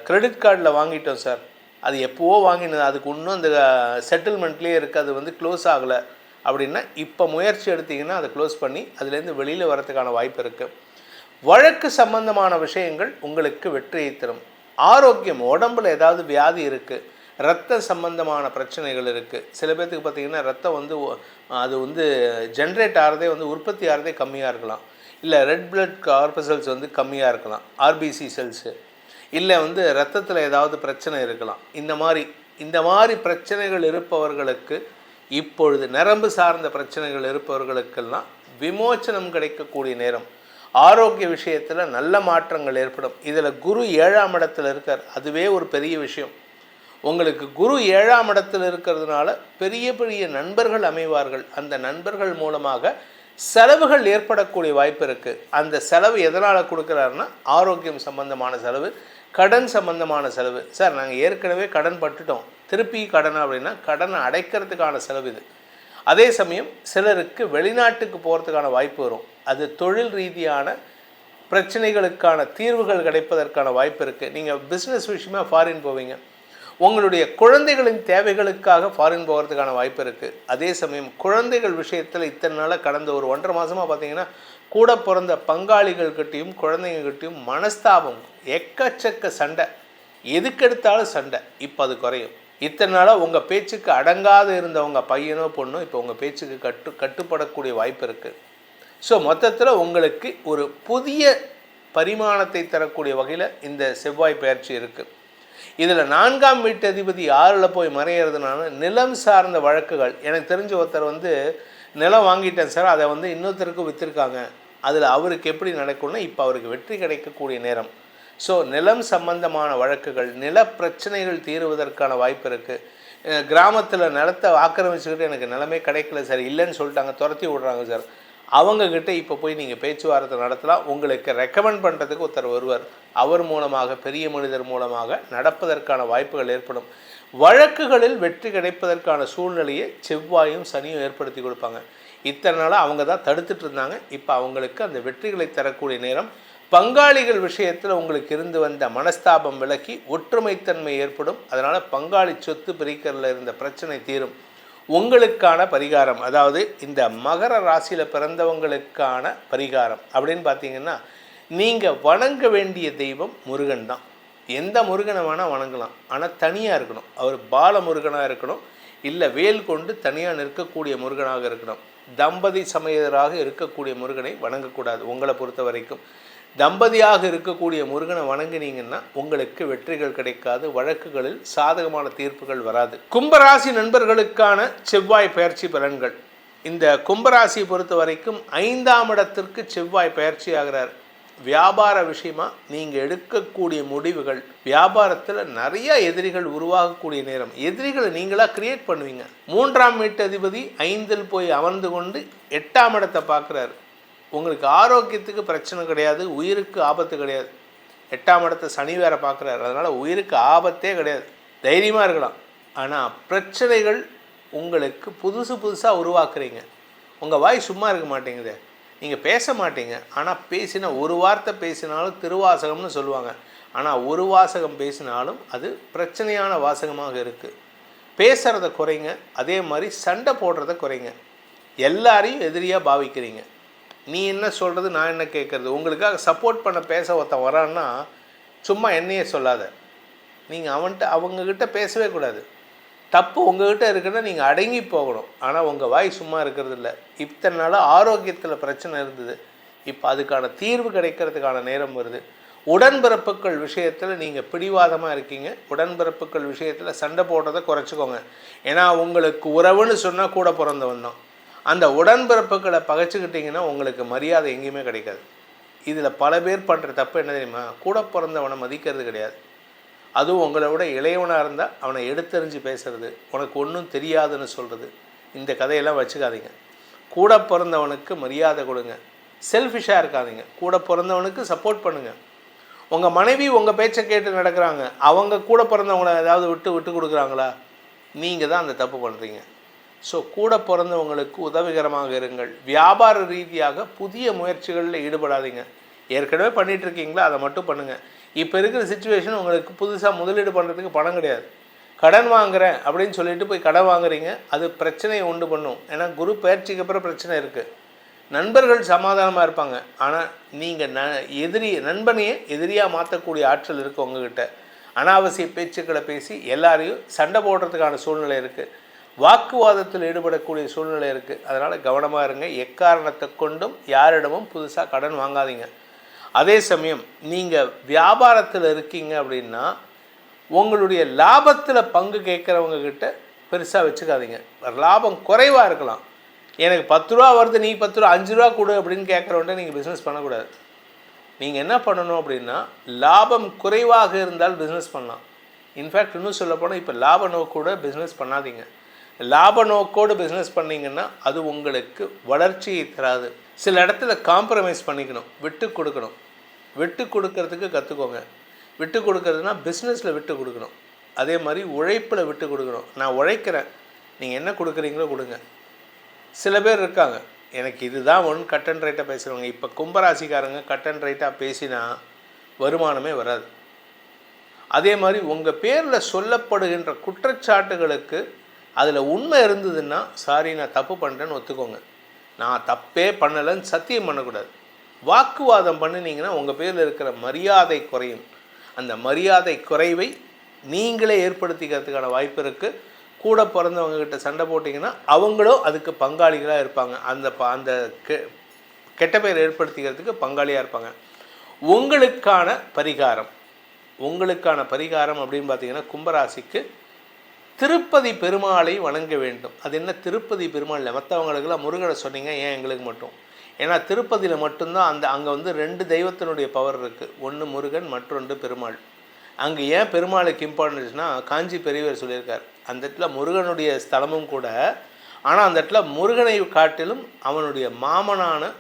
கிரெடிட் கார்டில் வாங்கிட்டோம் சார், அது எப்போவோ வாங்கினது, அதுக்கு இன்னும் அந்த செட்டில்மெண்ட்லேயே இருக்குது, அது க்ளோஸ் ஆகலை அப்படின்னா இப்போ முயற்சி எடுத்திங்கன்னா அதை க்ளோஸ் பண்ணி அதுலேருந்து வெளியில் வரதுக்கான வாய்ப்பு இருக்குது. வழக்கு சம்பந்தமான விஷயங்கள் உங்களுக்கு வெற்றியை தரும். ஆரோக்கியம், உடம்பில் ஏதாவது வியாதி இருக்குது, இரத்த சம்பந்தமான பிரச்சனைகள் இருக்குது. சில பேர்த்துக்கு பார்த்திங்கன்னா ரத்தம் அது ஜென்ரேட் ஆகிறதே உற்பத்தி ஆகிறதே கம்மியாக இருக்கலாம். இல்லை ரெட் பிளட் கார்பசல்ஸ் கம்மியாக இருக்கலாம், ஆர்பிசி செல்ஸு. இல்லை ரத்தத்தில் ஏதாவது பிரச்சனை இருக்கலாம். இந்த மாதிரி பிரச்சனைகள் இருப்பவர்களுக்கு இப்பொழுது நரம்பு சார்ந்த பிரச்சனைகள் இருப்பவர்களுக்கெல்லாம் விமோச்சனம் கிடைக்கக்கூடிய நேரம். ஆரோக்கிய விஷயத்தில் நல்ல மாற்றங்கள் ஏற்படும். இதில் குரு 7ஆம் இடத்தில் இருக்கார், அதுவே ஒரு பெரிய விஷயம். உங்களுக்கு குரு 7ஆம் இடத்தில் இருக்கிறதுனால பெரிய பெரிய நண்பர்கள் அமைவார்கள். அந்த நண்பர்கள் மூலமாக செலவுகள் ஏற்படக்கூடிய வாய்ப்பு இருக்குது. அந்த செலவு எதனால் கொடுக்குறாருன்னா ஆரோக்கியம் சம்பந்தமான செலவு, கடன் சம்பந்தமான செலவு. சார் நாங்கள் ஏற்கனவே கடன் பட்டுட்டோம், திருப்பி கடன் அப்படின்னா கடனை அடைக்கிறதுக்கான செலவு இது. அதே சமயம் சிலருக்கு வெளிநாட்டுக்கு போகிறதுக்கான வாய்ப்பு வரும். அது தொழில் ரீதியான பிரச்சனைகளுக்கான தீர்வுகள் கிடைப்பதற்கான வாய்ப்பு இருக்குது. நீங்கள் பிஸ்னஸ் விஷயமாக ஃபாரின் போவீங்க, உங்களுடைய குழந்தைகளின் தேவைகளுக்காக ஃபாரின் போகிறதுக்கான வாய்ப்பு இருக்குது. அதே சமயம் குழந்தைகள் விஷயத்தில் இத்தனை நாளாக கடந்த ஒரு 1.5 மாதமாக பார்த்தீங்கன்னா கூட பிறந்த பங்காளிகள்கிட்டையும் குழந்தைங்கக்கிட்டையும் மனஸ்தாபம், எக்கச்சக்க சண்டை, எதுக்கெடுத்தாலும் சண்டை. இப்போ அது குறையும். இத்தனை நாளாக உங்கள் பேச்சுக்கு அடங்காது இருந்தவங்க பையனோ பொண்ணோ இப்போ உங்கள் பேச்சுக்கு கட்டுப்படக்கூடிய வாய்ப்பு இருக்குது. ஸோ மொத்தத்தில் உங்களுக்கு ஒரு புதிய பரிமாணத்தை தரக்கூடிய வகையில் இந்த செவ்வாய் பெயர்ச்சி இருக்குது. இதில் 4ஆம் வீட்டு அதிபதி 6ல் போய் மறையிறதுனால நிலம் சார்ந்த வழக்குகள். எனக்கு தெரிஞ்ச ஒருத்தர் நிலம் வாங்கிட்டேன் சார், அதை இன்னொருத்தருக்கு விற்றுருக்காங்க, அதில் அவருக்கு எப்படி நடக்கும்னா இப்போ அவருக்கு வெற்றி கிடைக்கக்கூடிய நேரம். ஸோ நிலம் சம்பந்தமான வழக்குகள், நில பிரச்சனைகள் தீருவதற்கான வாய்ப்பு இருக்குது. கிராமத்தில் நிலத்தை ஆக்கிரமிச்சுக்கிட்டு எனக்கு நிலமே கிடைக்கல சார், இல்லைன்னு சொல்லிட்டாங்க, துரத்தி விடுறாங்க சார், அவங்கக்கிட்ட இப்போ போய் நீங்கள் பேச்சுவார்த்தை நடத்தலாம். உங்களுக்கு ரெக்கமெண்ட் பண்ணுறதுக்கு ஒருத்தர் வருவார், அவர் மூலமாக, பெரிய மனிதர் மூலமாக நடப்பதற்கான வாய்ப்புகள் ஏற்படும். வழக்குகளில் வெற்றி கிடைப்பதற்கான சூழ்நிலையை செவ்வாயும் சனியும் ஏற்படுத்தி கொடுப்பாங்க. இத்தனை நாளாக அவங்க தான் தடுத்துட்டு இருந்தாங்க, இப்போ அவங்களுக்கு அந்த வெற்றிகளை தரக்கூடிய நேரம். பங்காளிகள் விஷயத்தில் உங்களுக்கு இருந்து வந்த மனஸ்தாபம் விலக்கி ஒற்றுமைத்தன்மை ஏற்படும். அதனால் பங்காளி சொத்து பிரிக்கிறதுல இருந்த பிரச்சனை தீரும். உங்களுக்கான பரிகாரம், அதாவது இந்த மகர ராசியில் பிறந்தவங்களுக்கான பரிகாரம் அப்படின்னு பார்த்தீங்கன்னா, நீங்கள் வணங்க வேண்டிய தெய்வம் முருகன் தான். எந்த முருகனை வேணால் வணங்கலாம், ஆனால் தனியாக இருக்கணும். அவர் பால முருகனாக இருக்கணும், இல்லை வேல் கொண்டு தனியாக நிற்கக்கூடிய முருகனாக இருக்கணும். தம்பதி சமேதராக இருக்கக்கூடிய முருகனை வணங்கக்கூடாது. உங்களை பொறுத்த வரைக்கும் தம்பதியாக இருக்கக்கூடிய முருகனை வணங்கினீங்கன்னா உங்களுக்கு வெற்றிகள் கிடைக்காது, வழக்குகளில் சாதகமான தீர்ப்புகள் வராது. கும்பராசி நண்பர்களுக்கான செவ்வாய் பயிற்சி பலன்கள். இந்த கும்பராசியை பொறுத்த வரைக்கும் 5ஆம் இடத்திற்கு செவ்வாய் பயிற்சி ஆகிறார். வியாபார விஷயமா நீங்கள் எடுக்கக்கூடிய முடிவுகள், வியாபாரத்தில் நிறைய எதிரிகள் உருவாகக்கூடிய நேரம். எதிரிகளை நீங்களாக கிரியேட் பண்ணுவீங்க. 3ஆம் வீட்டதிபதி 5இல் போய் அமர்ந்து கொண்டு 8ஆம் இடத்தை பார்க்குறாரு. உங்களுக்கு ஆரோக்கியத்துக்கு பிரச்சனை கிடையாது, உயிருக்கு ஆபத்து கிடையாது. 8ஆம் இடத்தை சனி வேற பார்க்குறாரு. அதனால் உயிருக்கு ஆபத்தே கிடையாது, தைரியமாக இருக்கலாம். ஆனால் பிரச்சனைகள் உங்களுக்கு புதுசாக உருவாக்குறீங்க. உங்கள் வாய் சும்மா இருக்க மாட்டேங்குது, நீங்கள் பேச மாட்டீங்க. ஆனால் பேசினா ஒரு வார்த்தை பேசினாலும் திருவாசகம்னு சொல்லுவாங்க. ஆனால் ஒரு வாசகம் பேசினாலும் அது பிரச்சனையான வாசகமாக இருக்குது. பேசுகிறத குறைங்க, அதே மாதிரி சண்டை போடுறத குறைங்க. எல்லாரையும் எதிரியாக பாவிக்கிறீங்க. நீ என்ன சொல்கிறது, நான் என்ன கேட்குறது. உங்களுக்காக சப்போர்ட் பண்ண பேச ஒருத்தன் வரான்னா சும்மா என்னையே சொல்லாத. நீங்கள் அவங்கக்கிட்ட பேசவே கூடாது. தப்பு உங்கள்கிட்ட இருக்குன்னா நீங்கள் அடங்கி போகணும். ஆனால் உங்கள் வாய் சும்மா இருக்கிறது இல்லை. இத்தனை நாளாக ஆரோக்கியத்தில் பிரச்சனை இருந்தது, இப்போ அதுக்கான தீர்வு கிடைக்கிறதுக்கான நேரம் வருது. உடன்பிறப்புகள் விஷயத்தில் நீங்கள் பிடிவாதமாக இருக்கீங்க. உடன்பிறப்புகள் விஷயத்தில் சண்டை போடுறதை குறைச்சிக்கோங்க. ஏன்னா உங்களுக்கு உறவுன்னு சொன்னால் கூட பிறந்தவன் தான். அந்த உடன்பிறப்புகளை பகைச்சிக்கிட்டிங்கன்னா உங்களுக்கு மரியாதை எங்கேயுமே கிடைக்காது. இதில் பல பேர் பண்ணுற தப்பு என்ன தெரியுமா, கூட பிறந்தவனை மதிக்கிறது கிடையாது. அதுவும் உங்களை விட இளையவனாக இருந்தால் அவனை எடுத்தறிஞ்சு பேசுறது, உனக்கு ஒன்றும் தெரியாதுன்னு சொல்கிறது. இந்த கதையெல்லாம் வச்சுக்காதீங்க. கூட பிறந்தவனுக்கு மரியாதை கொடுங்க. செல்ஃபிஷாக இருக்காதீங்க. கூட பிறந்தவனுக்கு சப்போர்ட் பண்ணுங்கள். உங்கள் மனைவி உங்கள் பேச்சை கேட்டு நடக்கிறாங்க, அவங்க கூட பிறந்தவங்கள ஏதாவது விட்டு கொடுக்குறாங்களா? நீங்கள் தான் அந்த தப்பு பண்ணுறீங்க. ஸோ கூட பிறந்தவங்களுக்கு உதவிகரமாக இருங்கள். வியாபார ரீதியாக புதிய முயற்சிகளில் ஈடுபடாதீங்க. ஏற்கனவே பண்ணிகிட்ருக்கீங்களா, அதை மட்டும் பண்ணுங்கள். இப்போ இருக்கிற சிச்சுவேஷன் உங்களுக்கு புதுசாக முதலீடு பண்ணுறதுக்கு பணம் கிடையாது. கடன் வாங்குகிறேன் அப்படின்னு சொல்லிட்டு போய் கடன் வாங்குறீங்க, அது பிரச்சனையை உண்டு பண்ணும். ஏன்னா குரு பயிற்சிக்கு அப்புறம் பிரச்சனை இருக்குது. நண்பர்கள் சமாதானமாக இருப்பாங்க, ஆனால் நீங்கள் நண்பனையே எதிரியாக மாற்றக்கூடிய ஆற்றல் இருக்குது உங்ககிட்ட. அனாவசிய பேச்சுக்களை பேசி எல்லாரையும் சண்டை போடுறதுக்கான சூழ்நிலை இருக்குது. வாக்குவாதத்தில் ஈடுபடக்கூடிய சூழ்நிலை இருக்குது. அதனால் கவனமாக இருங்க. எக்காரணத்தை கொண்டும் யாரிடமும் புதுசாக கடன் வாங்காதீங்க. அதே சமயம் நீங்கள் வியாபாரத்தில் இருக்கீங்க அப்படின்னா உங்களுடைய லாபத்தில் பங்கு கேட்குறவங்கக்கிட்ட பெருசாக வச்சுக்காதீங்க. லாபம் குறைவாக இருக்கலாம். எனக்கு 10 ரூபா வருது, நீ 10 ரூபா 5 ரூபா கொடு அப்படின்னு கேட்குறவன்ட்ட நீங்கள் பிஸ்னஸ் பண்ணக்கூடாது. நீங்கள் என்ன பண்ணணும் அப்படின்னா, லாபம் குறைவாக இருந்தால் பிஸ்னஸ் பண்ணலாம். இன்ஃபேக்ட் இன்னும் சொல்லப்போனால் இப்போ லாப நோக்கோடு பிஸ்னஸ் பண்ணாதீங்க. லாப நோக்கோடு பிஸ்னஸ் பண்ணிங்கன்னா அது உங்களுக்கு வளர்ச்சியை தராது. சில இடத்துல காம்ப்ரமைஸ் பண்ணிக்கணும், விட்டு கொடுக்கணும். விட்டு கொடுக்கறதுக்கு கற்றுக்கோங்க. விட்டு கொடுக்கறதுனா பிஸ்னஸில் விட்டு கொடுக்கணும். அதே மாதிரி உழைப்பில் விட்டு கொடுக்கணும். நான் உழைக்கிறேன், நீங்கள் என்ன கொடுக்குறீங்களோ கொடுங்க. சில பேர் இருக்காங்க, எனக்கு இதுதான் ஒன்று கட் அண்ட் ரைட்டாக பேசுகிறவங்க. இப்போ கும்பராசிக்காரங்க கட் அண்ட் ரைட்டாக பேசினா வருமானமே வராது. அதே மாதிரி உங்கள் பேரில் சொல்லப்படுகின்ற குற்றச்சாட்டுகளுக்கு அதில் உண்மை இருந்ததுன்னா, சாரி நான் தப்பு பண்ணுறேன்னு ஒத்துக்கோங்க. நான் தப்பே பண்ணலைன்னு சத்தியம் பண்ணக்கூடாது. வாக்குவாதம் பண்ணினீங்கன்னா உங்கள் பேரில் இருக்கிற மரியாதை குறையும். அந்த மரியாதை குறைவை நீங்களே ஏற்படுத்திக்கிறதுக்கான வாய்ப்பு இருக்குது. கூட பிறந்தவங்கக்கிட்ட சண்டை போட்டிங்கன்னா அவங்களும் அதுக்கு பங்காளிகளாக இருப்பாங்க. அந்த கெட்ட பேர் ஏற்படுத்திக்கிறதுக்கு பங்காளியாக இருப்பாங்க. உங்களுக்கான பரிகாரம் அப்படின்னு பார்த்தீங்கன்னா, கும்பராசிக்கு திருப்பதி பெருமாளை வணங்க வேண்டும். அது என்ன திருப்பதி பெருமாள், மற்றவங்களுக்கெல்லாம் முருகனை சொன்னீங்க, ஏன் எங்களுக்கு மட்டும்? ஏன்னா திருப்பதியில் மட்டும்தான் அங்கே வந்து 2 தெய்வத்தினுடைய பவர் இருக்குது. ஒன்று முருகன், மற்றொன்று பெருமாள். அங்கே ஏன் பெருமாளுக்கு இம்பார்ட்டன்ஸ்னா, காஞ்சி பெரியவர் சொல்லியிருக்கார், அந்த இடத்துல முருகனுடைய ஸ்தலமும் கூட. ஆனால் அந்த இடத்துல முருகனை காட்டிலும் அவனுடைய மாமனான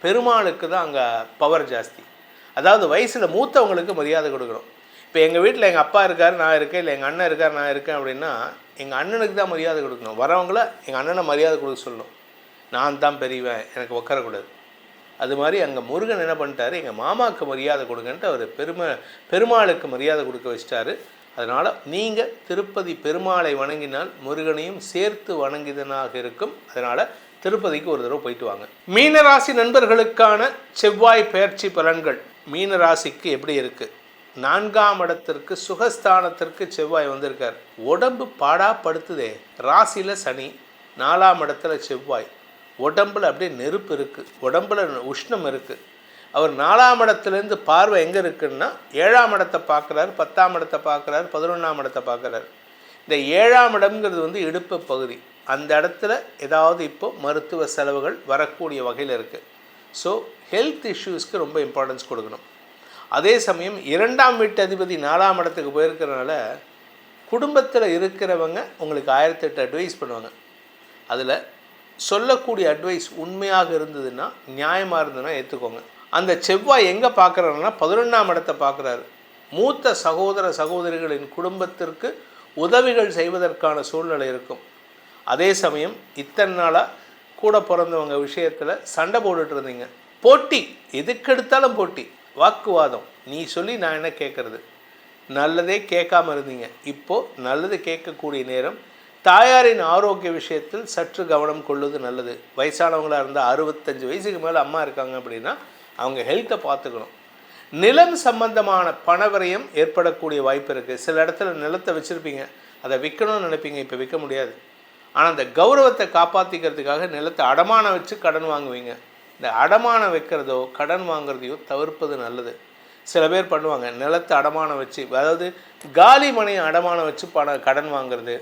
பெருமாளுக்கு தான் அங்கே பவர் ஜாஸ்தி. அதாவது வயசில் மூத்தவங்களுக்கு மரியாதை கொடுக்கணும். இப்போ எங்கள் வீட்டில் எங்கள் அப்பா இருக்கார், நான் இருக்கேன், இல்லை எங்கள் அண்ணன் இருக்கார், நான் இருக்கேன் அப்படின்னா எங்கள் அண்ணனுக்கு தான் மரியாதை கொடுக்கணும். வரவங்கள எங்கள் அண்ணனை மரியாதை கொடுக்க சொல்லணும். நான் தான் பெரியவன், எனக்கு உட்காரக்கூடாது. அது மாதிரி அங்கே முருகன் என்ன பண்ணிட்டாரு, எங்கள் மாமாவுக்கு மரியாதை கொடுங்கன்ட்டு அவர் பெருமாளுக்கு மரியாதை கொடுக்க வச்சிட்டாரு. அதனால் நீங்கள் திருப்பதி பெருமாளை வணங்கினால் முருகனையும் சேர்த்து வணங்கிதனாக இருக்கும். அதனால் திருப்பதிக்கு ஒரு தடவை போயிட்டு வாங்க. மீனராசி நண்பர்களுக்கான செவ்வாய் பெயர்ச்சி பலன்கள். மீனராசிக்கு எப்படி இருக்குது? 4ஆம் இடத்திற்கு சுகஸ்தானத்திற்கு செவ்வாய் வந்திருக்கார். உடம்பு பாடாப்படுத்துதே. ராசியில் சனி, 4ஆம் இடத்துல செவ்வாய். உடம்புல அப்படியே நெருப்பு இருக்குது, உடம்புல உஷ்ணம் இருக்குது. அவர் 4ஆம் இடத்துலேருந்து பார்வை எங்கே இருக்குன்னா 7ஆம் இடத்தை பார்க்குறாரு, 10ஆம் இடத்தை பார்க்குறாரு, 11ஆம் இடத்தை பார்க்குறாரு. இந்த 7ஆம் இடம்ங்கிறது வந்து இடுப்பு பகுதி. அந்த இடத்துல ஏதாவது இப்போ மருத்துவ செலவுகள் வரக்கூடிய வகையில் இருக்குது. ஸோ ஹெல்த் இஷ்யூஸ்க்கு ரொம்ப இம்பார்ட்டன்ஸ் கொடுக்கணும். அதே சமயம் 2ஆம் வீட்டு அதிபதி 4ஆம் இடத்துக்கு போயிருக்கிறனால குடும்பத்தில் இருக்கிறவங்க உங்களுக்கு 1008 அட்வைஸ் பண்ணுவாங்க. அதில் சொல்லக்கூடிய அட்வைஸ் உண்மையாக இருந்ததுன்னா, நியாயமாக இருந்ததுன்னா ஏற்றுக்கோங்க. அந்த செவ்வாய் எங்கே பார்க்குறாருன்னா 11ஆம் இடத்தை பார்க்குறாரு. மூத்த சகோதர சகோதரிகளின் குடும்பத்திற்கு உதவிகள் செய்வதற்கான சூழ்நிலை இருக்கும். அதே சமயம் இத்தனை நாளாக கூட பிறந்தவங்க விஷயத்தில் சண்டை போட்டுட்டு இருந்தீங்க. போட்டி, எதுக்கெடுத்தாலும் போட்டி, வாக்குவாதம். நீ சொல்லி நான் என்ன கேட்குறது, நல்லதே கேட்காம இருந்தீங்க. இப்போது நல்லது கேட்கக்கூடிய நேரம். தாயாரின் ஆரோக்கிய விஷயத்தில் சற்று கவனம் கொள்வது நல்லது. வயசானவங்களாக இருந்தால் 65 வயசுக்கு மேலே அம்மா இருக்காங்க அப்படின்னா அவங்க ஹெல்த்தை பார்த்துக்கணும். நிலம் சம்பந்தமான பணவரையும் ஏற்படக்கூடிய வாய்ப்பு இருக்குது. சில இடத்துல நிலத்தை வச்சுருப்பீங்க, அதை விற்கணும்னு நினைப்பீங்க, இப்போ விற்க முடியாது. ஆனால் அந்த கௌரவத்தை காப்பாற்றிக்கிறதுக்காக நிலத்தை அடமானம் வச்சு கடன் வாங்குவீங்க. இந்த அடமானம் வைக்கிறதோ கடன் வாங்குறதையோ தவிர்ப்பது நல்லது. சில பேர் பண்ணுவாங்க, நிலத்தை அடமானம் வச்சு, அதாவது காலி மனையை அடமானம் வச்சு கடன் வாங்குறது.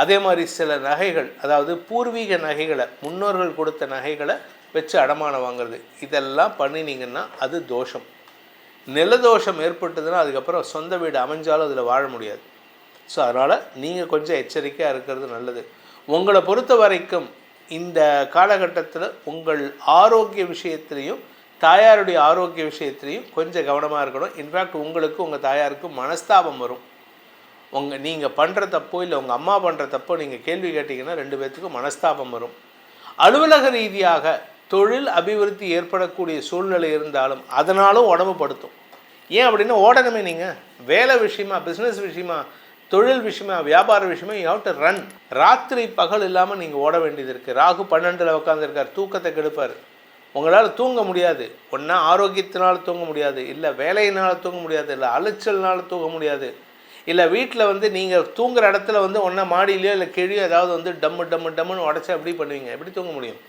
அதே மாதிரி சில நகைகள், அதாவது பூர்வீக நகைகளை, முன்னோர்கள் கொடுத்த நகைகளை வச்சு அடமானம் வாங்குறது. இதெல்லாம் பண்ணினீங்கன்னா அது தோஷம். நிலதோஷம் ஏற்பட்டதுன்னா அதுக்கப்புறம் சொந்த வீடு அமைஞ்சாலும் அதில் வாழ முடியாது. ஸோ அதனால் நீங்கள் கொஞ்சம் எச்சரிக்கையாக இருக்கிறது நல்லது. உங்களை பொறுத்த வரைக்கும் இந்த காலகட்டத்தில் உங்கள் ஆரோக்கிய விஷயத்துலேயும் தாயாருடைய ஆரோக்கிய விஷயத்துலேயும் கொஞ்சம் கவனமாக இருக்கணும். இன்ஃபேக்ட் உங்களுக்கு உங்கள் தாயாருக்கும் மனஸ்தாபம் வரும். நீங்கள் பண்ணுற தப்போ இல்லை உங்கள் அம்மா பண்ணுற தப்போ நீங்கள் கேள்வி கேட்டிங்கன்னா 2 பேர்த்துக்கும் மனஸ்தாபம் வரும். அலுவலக ரீதியாக தொழில் அபிவிருத்தி ஏற்படக்கூடிய சூழ்நிலை இருந்தாலும் அதனாலும் உடம்பு படுத்தும். ஏன் அப்படின்னா ஓடணுமே. நீங்கள் வேலை விஷயமா, பிஸ்னஸ் விஷயமா, தொழில் விஷயமா, வியாபார விஷயமா, யூ ஹேவ் டு ரன். ராத்திரி பகல் இல்லாமல் நீங்கள் ஓட வேண்டியது இருக்குது. ராகு 12ல் உட்காந்துருக்கார், தூக்கத்தை கெடுப்பார். உங்களால் தூங்க முடியாது. ஒன்றா ஆரோக்கியத்தினால் தூங்க முடியாது, இல்லை வேலையினால் தூங்க முடியாது, இல்லை அலைச்சல்னால் தூங்க முடியாது, இல்லை வீட்டில் வந்து நீங்கள் தூங்குகிற இடத்துல வந்து ஒன்றா மாடியிலையோ இல்லை கீழே ஏதாவது வந்து டம்முன்னு உடச்சி அப்படி பண்ணுவீங்க. எப்படி தூங்க முடியும்?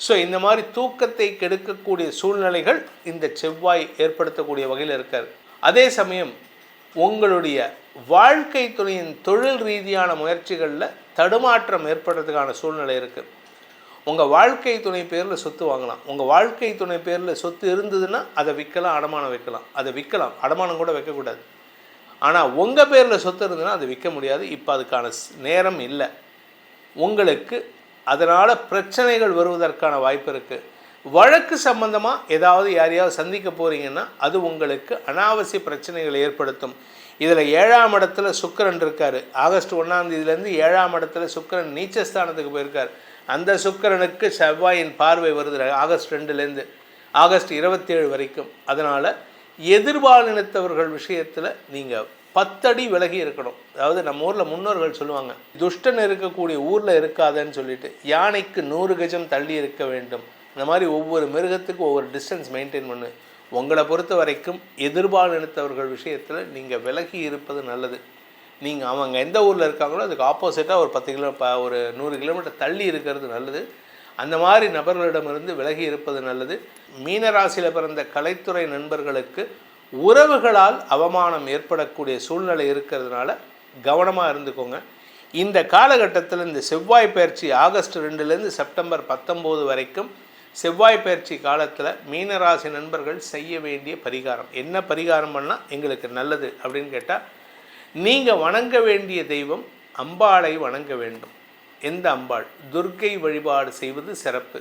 ஸோ இந்த மாதிரி தூக்கத்தை கெடுக்கக்கூடிய சூழ்நிலைகள் இந்த செவ்வாய் ஏற்படுத்தக்கூடிய வகையில் இருக்கார். அதே சமயம் உங்களுடைய வாழ்க்கை துணையின் தொழில் ரீதியான முயற்சிகளில் தடுமாற்றம் ஏற்படுறதுக்கான சூழ்நிலை இருக்குது. உங்கள் வாழ்க்கை துணை பேரில் சொத்து வாங்கலாம். உங்கள் வாழ்க்கை துணை பேரில் சொத்து இருந்ததுன்னா அதை விற்கலாம், அடமானம் வைக்கலாம். அதை விற்கலாம், அடமானம் கூட வைக்கக்கூடாது. ஆனால் உங்கள் பேரில் சொத்து இருந்ததுன்னா அதை விற்க முடியாது. இப்போ அதுக்கான நேரம் இல்லை உங்களுக்கு. அதனால் பிரச்சனைகள் வருவதற்கான வாய்ப்பு இருக்குது. வழக்கு சம்பந்தமாக ஏதாவது யாரையாவது சந்திக்க போகிறீங்கன்னா அது உங்களுக்கு அனாவசிய பிரச்சனைகளை ஏற்படுத்தும். இதில் 7ஆம் இடத்துல சுக்கிரன் இருக்கார். ஆகஸ்ட் 1ஆம் தேதியிலேருந்து 7ஆம் இடத்துல சுக்கிரன் நீச்சஸ்தானத்துக்கு போயிருக்கார். அந்த சுக்கிரனுக்கு செவ்வாயின் பார்வை வருது ஆகஸ்ட் 2லேருந்து ஆகஸ்ட் 27 வரைக்கும். அதனால் எதிர்பாலினத்தவர்கள் விஷயத்தில் நீங்கள் 10 அடி விலகி இருக்கணும். அதாவது நம்ம ஊரில் முன்னோர்கள் சொல்லுவாங்க, துஷ்டன் இருக்கக்கூடிய ஊரில் இருக்காதுன்னு சொல்லிட்டு, யானைக்கு 100 கஜம் தள்ளி இருக்க வேண்டும். இந்த மாதிரி ஒவ்வொரு மிருகத்துக்கும் ஒவ்வொரு டிஸ்டன்ஸ் மெயின்டைன் பண்ணு. உங்களை பொறுத்த வரைக்கும் எதிர்பாலினத்தவர்கள் விஷயத்தில் நீங்கள் விலகி இருப்பது நல்லது. நீங்கள் அவங்க எந்த ஊரில் இருக்காங்களோ அதுக்கு ஆப்போசிட்டாக ஒரு 100 கிலோமீட்டர் தள்ளி இருக்கிறது நல்லது. அந்த மாதிரி நபர்களிடமிருந்து விலகி இருப்பது நல்லது. மீனராசியில் பிறந்த கலைத்துறை நண்பர்களுக்கு உறவுகளால் அவமானம் ஏற்படக்கூடிய சூழ்நிலை இருக்கிறதுனால கவனமாக இருந்துக்கோங்க. இந்த காலகட்டத்தில் இந்த செவ்வாய் பயிற்சி ஆகஸ்ட் 2லேருந்து செப்டம்பர் 19 வரைக்கும் செவ்வாய் பயிற்சி காலத்தில் மீனராசி நண்பர்கள் செய்ய வேண்டிய பரிகாரம் என்ன, பரிகாரம் பண்ணால் எங்களுக்கு நல்லது அப்படின்னு கேட்டால், நீங்கள் வணங்க வேண்டிய தெய்வம் அம்பாளை வணங்க வேண்டும். எந்த அம்பாள்? துர்க்கை வழிபாடு செய்வது சிறப்பு.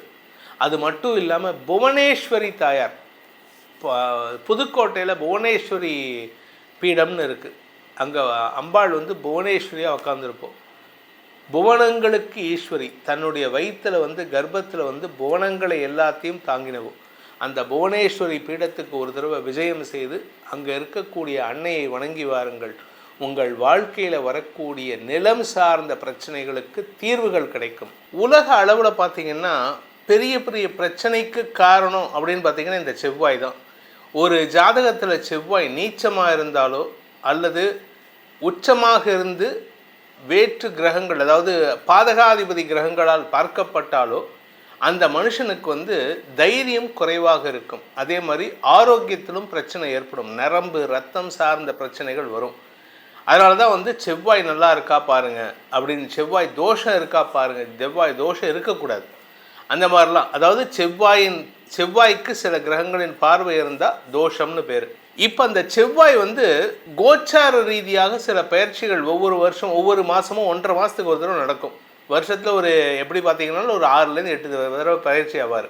அது மட்டும் இல்லாமல் புவனேஸ்வரி தாயார், புதுக்கோட்டையில் புவனேஸ்வரி பீடம்னு இருக்குது. அங்கே அம்பாள் வந்து புவனேஸ்வரியாக உட்காந்துருப்போம். புவனங்களுக்கு ஈஸ்வரி, தன்னுடைய வயிற்றில் கர்ப்பத்தில் புவனங்களை எல்லாத்தையும் தாங்கினவும். அந்த புவனேஸ்வரி பீடத்துக்கு ஒரு தடவை விஜயம் செய்து அங்கே இருக்கக்கூடிய அன்னையை வணங்கி வாருங்கள். உங்கள் வாழ்க்கையில் வரக்கூடிய நிலம் சார்ந்த பிரச்சனைகளுக்கு தீர்வுகள் கிடைக்கும். உலக அளவில் பார்த்தீங்கன்னா பெரிய பெரிய பிரச்சனைக்கு காரணம் அப்படின்னு பார்த்தீங்கன்னா இந்த செவ்வாய் தான். ஒரு ஜாதகத்தில் செவ்வாய் நீச்சமாக இருந்தாலோ அல்லது உச்சமாக இருந்து வேற்று கிரகங்கள், அதாவது பாதகாதிபதி கிரகங்களால் பார்க்கப்பட்டாலோ அந்த மனுஷனுக்கு தைரியம் குறைவாக இருக்கும். அதே மாதிரி ஆரோக்கியத்திலும் பிரச்சனை ஏற்படும். நரம்பு ரத்தம் சார்ந்த பிரச்சனைகள் வரும். அதனால தான் செவ்வாய் நல்லா இருக்கா பாருங்கள் அப்படின்னு, செவ்வாய் தோஷம் இருக்கா பாருங்கள், செவ்வாய் தோஷம் இருக்கக்கூடாது அந்த மாதிரிலாம். அதாவது செவ்வாய்க்கு சில கிரகங்களின் பார்வை இருந்தால் தோஷம்னு பேர். இப்போ அந்த செவ்வாய் கோச்சார ரீதியாக சில பயிற்சிகள் ஒவ்வொரு வருஷம் ஒவ்வொரு மாதமும் 1.5 மாதத்துக்கு ஒரு தடவை நடக்கும். வருஷத்தில் ஒரு எப்படி பார்த்தீங்கன்னா ஒரு 6லேருந்து 8 தடவை பயிற்சி ஆவார்.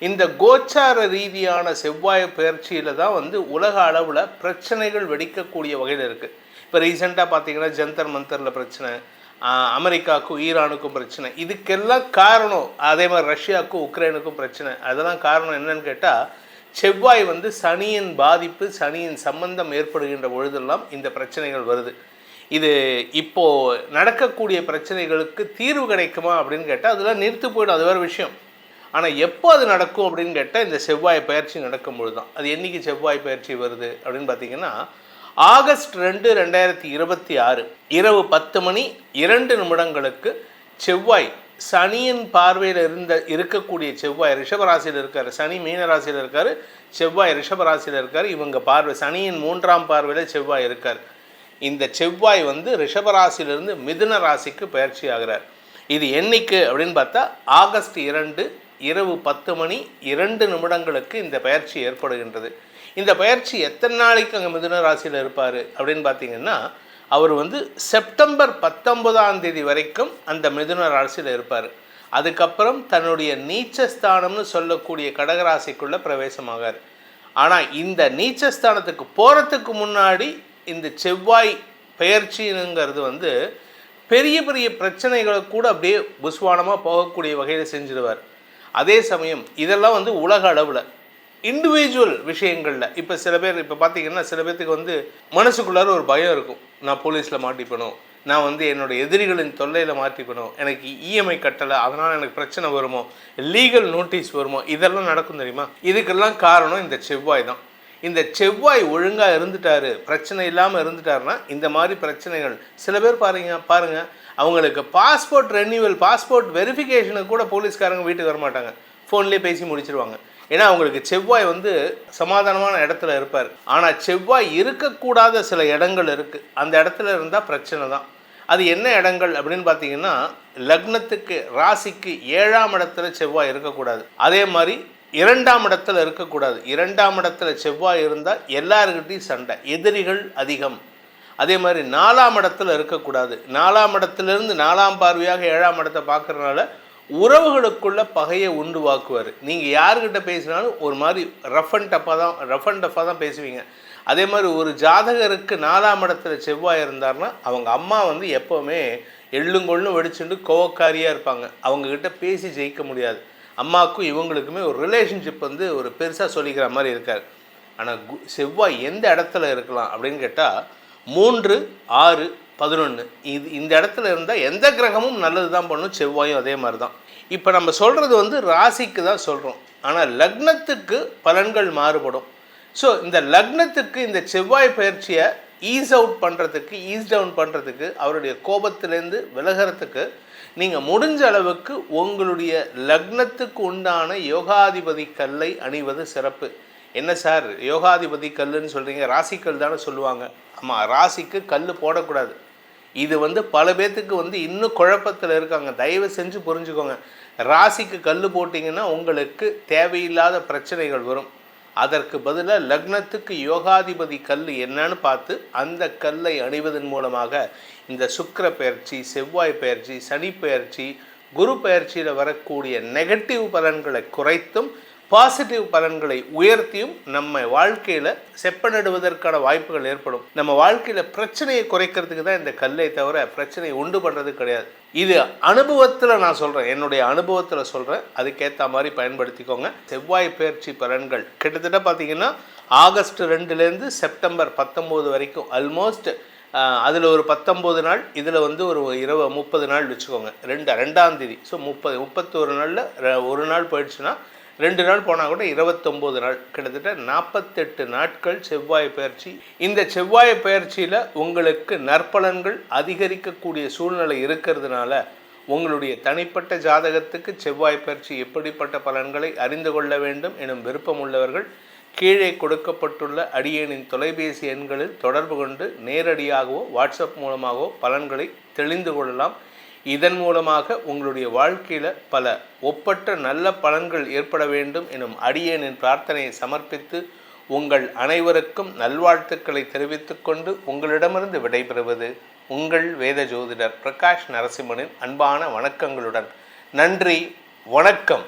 இந்த கோச்சார ரீதியான செவ்வாய் பயிற்சியில் தான் உலக அளவில் பிரச்சனைகள் வெடிக்கக்கூடிய வகையில் இருக்குது. இப்போ ரீசெண்டாக பார்த்தீங்கன்னா ஜந்தர் மந்தரில் பிரச்சனை, அமெரிக்காவுக்கும் ஈரானுக்கும் பிரச்சனை. இதுக்கெல்லாம் காரணம் அதே மாதிரி ரஷ்யாவுக்கும் உக்ரைனுக்கும் பிரச்சனை. அதெல்லாம் காரணம் என்னன்னு கேட்டால் செவ்வாய் சனியின் பாதிப்பு, சனியின் சம்பந்தம் ஏற்படுகின்ற பொழுதெல்லாம் இந்த பிரச்சனைகள் வருது. இது இப்போது நடக்கக்கூடிய பிரச்சனைகளுக்கு தீர்வு கிடைக்குமா அப்படின்னு கேட்டால் அதெல்லாம் நிறுத்து போய்டும், அது வேறு விஷயம். ஆனால் எப்போ அது நடக்கும் அப்படின்னு கேட்டால் இந்த செவ்வாய் பயிற்சி நடக்கும்பொழுது தான். அது என்றைக்கு செவ்வாய் பயிற்சி வருது அப்படின்னு பார்த்தீங்கன்னா ஆகஸ்ட் 2, 2026 இரவு 10:02 செவ்வாய் சனியின் பார்வையில் இருக்கக்கூடிய செவ்வாய் ரிஷபராசியில் இருக்கார். சனி மீன ராசியில் இருக்கார், செவ்வாய் ரிஷபராசியில் இருக்கார். இவங்க பார்வை சனியின் 3ஆம் பார்வையில் செவ்வாய் இருக்கார். இந்த செவ்வாய் ரிஷபராசியிலிருந்து மிதுன ராசிக்கு பயிற்சி ஆகிறார். இது என்னைக்கு அப்படின்னு பார்த்தா ஆகஸ்ட் 2 இரவு 10:02 இந்த பயிற்சி ஏற்படுகின்றது. இந்த பயிற்சி எத்தனை நாளைக்கு அங்கே மிதுன ராசியில் இருப்பார் அப்படின்னு பார்த்தீங்கன்னா அவர் செப்டம்பர் 19 வரைக்கும் அந்த மிதுன ராசியில் இருப்பார். அதுக்கப்புறம் தன்னுடைய நீச்சஸ்தானம்னு சொல்லக்கூடிய கடகராசிக்குள்ளே பிரவேசமாகார். ஆனால் இந்த நீச்சஸ்தானத்துக்கு போகிறதுக்கு முன்னாடி இந்த செவ்வாய் பயிற்சிங்கிறது பெரிய பெரிய பிரச்சனைகளை கூட அப்படியே புஸ்வானமாக போகக்கூடிய வகையில் செஞ்சிடுவார். அதே சமயம் இதெல்லாம் உலக அளவில் இண்டிவிஜுவல் விஷயங்களில் இப்போ சில பேர் இப்போ பார்த்தீங்கன்னா சில பேர்த்துக்கு மனசுக்குள்ளார ஒரு பயம் இருக்கும். நான் போலீஸில் மாட்டிப்பணும், நான் என்னோடய எதிரிகளின் தொல்லையில் மாட்டிப்பணும், எனக்கு இஎம்ஐ கட்டலை அதனால் எனக்கு பிரச்சனை வருமோ, லீகல் நோட்டீஸ் வருமோ, இதெல்லாம் நடக்கும் தெரியுமா? இதுக்கெல்லாம் காரணம் இந்த செவ்வாய் தான். இந்த செவ்வாய் ஒழுங்காக இருந்துட்டார், பிரச்சனை இல்லாமல் இருந்துட்டாருன்னா இந்த மாதிரி பிரச்சனைகள் சில பேர் பாருங்கள் அவங்களுக்கு பாஸ்போர்ட் ரெனியூவல், பாஸ்போர்ட் வெரிஃபிகேஷனுக்கு கூட போலீஸ்காரங்க வீட்டுக்கு வரமாட்டாங்க, ஃபோன்லேயே பேசி முடிச்சிருவாங்க. ஏன்னா அவங்களுக்கு செவ்வாய் சமாதானமான இடத்துல இருப்பார். ஆனால் செவ்வாய் இருக்கக்கூடாத சில இடங்கள் இருக்குது, அந்த இடத்துல இருந்தால் பிரச்சனை தான். அது என்ன இடங்கள் அப்படின்னு பார்த்தீங்கன்னா லக்னத்துக்கு ராசிக்கு 7ஆம் இடத்துல செவ்வாய் இருக்கக்கூடாது. அதே மாதிரி 2ஆம் இடத்துல இருக்கக்கூடாது. 2ஆம் இடத்துல செவ்வாய் இருந்தால் எல்லாருக்கிட்டையும் சண்டை, எதிரிகள் அதிகம். அதே மாதிரி 4ஆம் இடத்துல இருக்கக்கூடாது. 4ஆம் இடத்துலேருந்து 4ஆம் பார்வையாக 7ஆம் இடத்தை பார்க்குறதுனால உறவுகளுக்குள்ள பகையை உண்டுவாக்குவார். நீங்கள் யார்கிட்ட பேசினாலும் ஒரு மாதிரி ரஃப் அண்ட் டஃப்பாக தான் பேசுவீங்க. அதே மாதிரி ஒரு ஜாதகருக்கு 4ஆம் இடத்துல செவ்வாய் இருந்தார்னா அவங்க அம்மா எப்போவுமே எள்ளுங்கொள்ளும் வெடிச்சுட்டு கோவக்காரியாக இருப்பாங்க. அவங்கக்கிட்ட பேசி ஜெயிக்க முடியாது. அம்மாவுக்கும் இவங்களுக்குமே ஒரு ரிலேஷன்ஷிப் ஒரு பெருசாக சொல்லிக்கிற மாதிரி இருக்கார். ஆனால் செவ்வாய் எந்த இடத்துல இருக்கலாம் அப்படின்னு கேட்டால் 3, 6, 11 இந்த இடத்துல இருந்தால் எந்த கிரகமும் நல்லது தான் பண்ணும், செவ்வாயும் அதே மாதிரி தான். இப்போ நம்ம சொல்கிறது ராசிக்கு தான் சொல்கிறோம், ஆனால் லக்னத்துக்கு பலன்கள் மாறுபடும். ஸோ இந்த லக்னத்துக்கு இந்த செவ்வாய் பயிற்சியை ஈஸ் டவுன் பண்ணுறதுக்கு அவருடைய கோபத்திலேருந்து விலகிறதுக்கு நீங்கள் முடிஞ்ச அளவுக்கு உங்களுடைய லக்னத்துக்கு உண்டான யோகாதிபதி கல்லை அணிவது சிறப்பு. என்ன சார் யோகாதிபதி கல்லுன்னு சொல்கிறீங்க, ராசிக்கல் தானே சொல்லுவாங்க. ஆமாம், ராசிக்கு கல் போடக்கூடாது. இது பல பேர்த்துக்கு இன்னும் குழப்பத்தில் இருக்காங்க. தயவு செஞ்சு புரிஞ்சுக்கோங்க. ராசிக்கு கல் போட்டிங்கன்னா உங்களுக்கு தேவையில்லாத பிரச்சனைகள் வரும். அதற்கு பதிலாக லக்னத்துக்கு யோகாதிபதி கல் என்னன்னு பார்த்து அந்த கல்லை அணிவதன் மூலமாக இந்த சுக்கிர பயிற்சி, செவ்வாய் பயிற்சி, சனி பயிற்சி, குரு பயிற்சியில் வரக்கூடிய நெகட்டிவ் பலன்களை குறைத்தும் பாசிட்டிவ் பலன்களை உயர்த்தியும் நம்ம வாழ்க்கையில் செப்பனிடுவதற்கான வாய்ப்புகள் ஏற்படும். நம்ம வாழ்க்கையில் பிரச்சனையை குறைக்கிறதுக்கு தான் இந்த கல்லை தவிர பிரச்சனையை உண்டு பண்ணுறது கிடையாது. இது அனுபவத்தில் நான் சொல்கிறேன், என்னுடைய அனுபவத்தில் சொல்கிறேன். அதுக்கேற்ற மாதிரி பயன்படுத்திக்கோங்க. செவ்வாய் பயிற்சி பலன்கள் கிட்டத்தட்ட பார்த்தீங்கன்னா ஆகஸ்ட் 2லேருந்து செப்டம்பர் 19 வரைக்கும் ஆல்மோஸ்ட் அதில் ஒரு 19 நாள், இதில் வந்து ஒரு 30 நாள் வச்சுக்கோங்க. 2ஆம் தேதி. ஸோ 31 நாளில் ஒரு நாள் போயிடுச்சுன்னா 2 நாள் போனால் கூட 29 நாள், கிட்டத்தட்ட 48 நாட்கள் செவ்வாய் பயிற்சி. இந்த செவ்வாய் பயிற்சியில் உங்களுக்கு நற்பலன்கள் அதிகரிக்கக்கூடிய சூழ்நிலை இருக்கிறதுனால உங்களுடைய தனிப்பட்ட ஜாதகத்துக்கு செவ்வாய் பயிற்சி எப்படிப்பட்ட பலன்களை அறிந்து கொள்ள வேண்டும் எனும் விருப்பம் உள்ளவர்கள் கீழே கொடுக்கப்பட்டுள்ள அடியேனின் தொலைபேசி எண்களில் தொடர்பு கொண்டு நேரடியாகவோ வாட்ஸ்அப் மூலமாகவோ பலன்களை தெளிந்து கொள்ளலாம். இதன் மூலமாக உங்களுடைய வாழ்க்கையில் பல ஒப்பற்ற நல்ல பலன்கள் ஏற்பட வேண்டும் எனும் அடியேனின் பிரார்த்தனையை சமர்ப்பித்து உங்கள் அனைவருக்கும் நல்வாழ்த்துக்களை தெரிவித்துக்கொண்டு உங்களிடமிருந்து விடைபெறுவது உங்கள் வேத ஜோதிடர் பிரகாஷ் நரசிம்மனின் அன்பான வணக்கங்களுடன். நன்றி, வணக்கம்.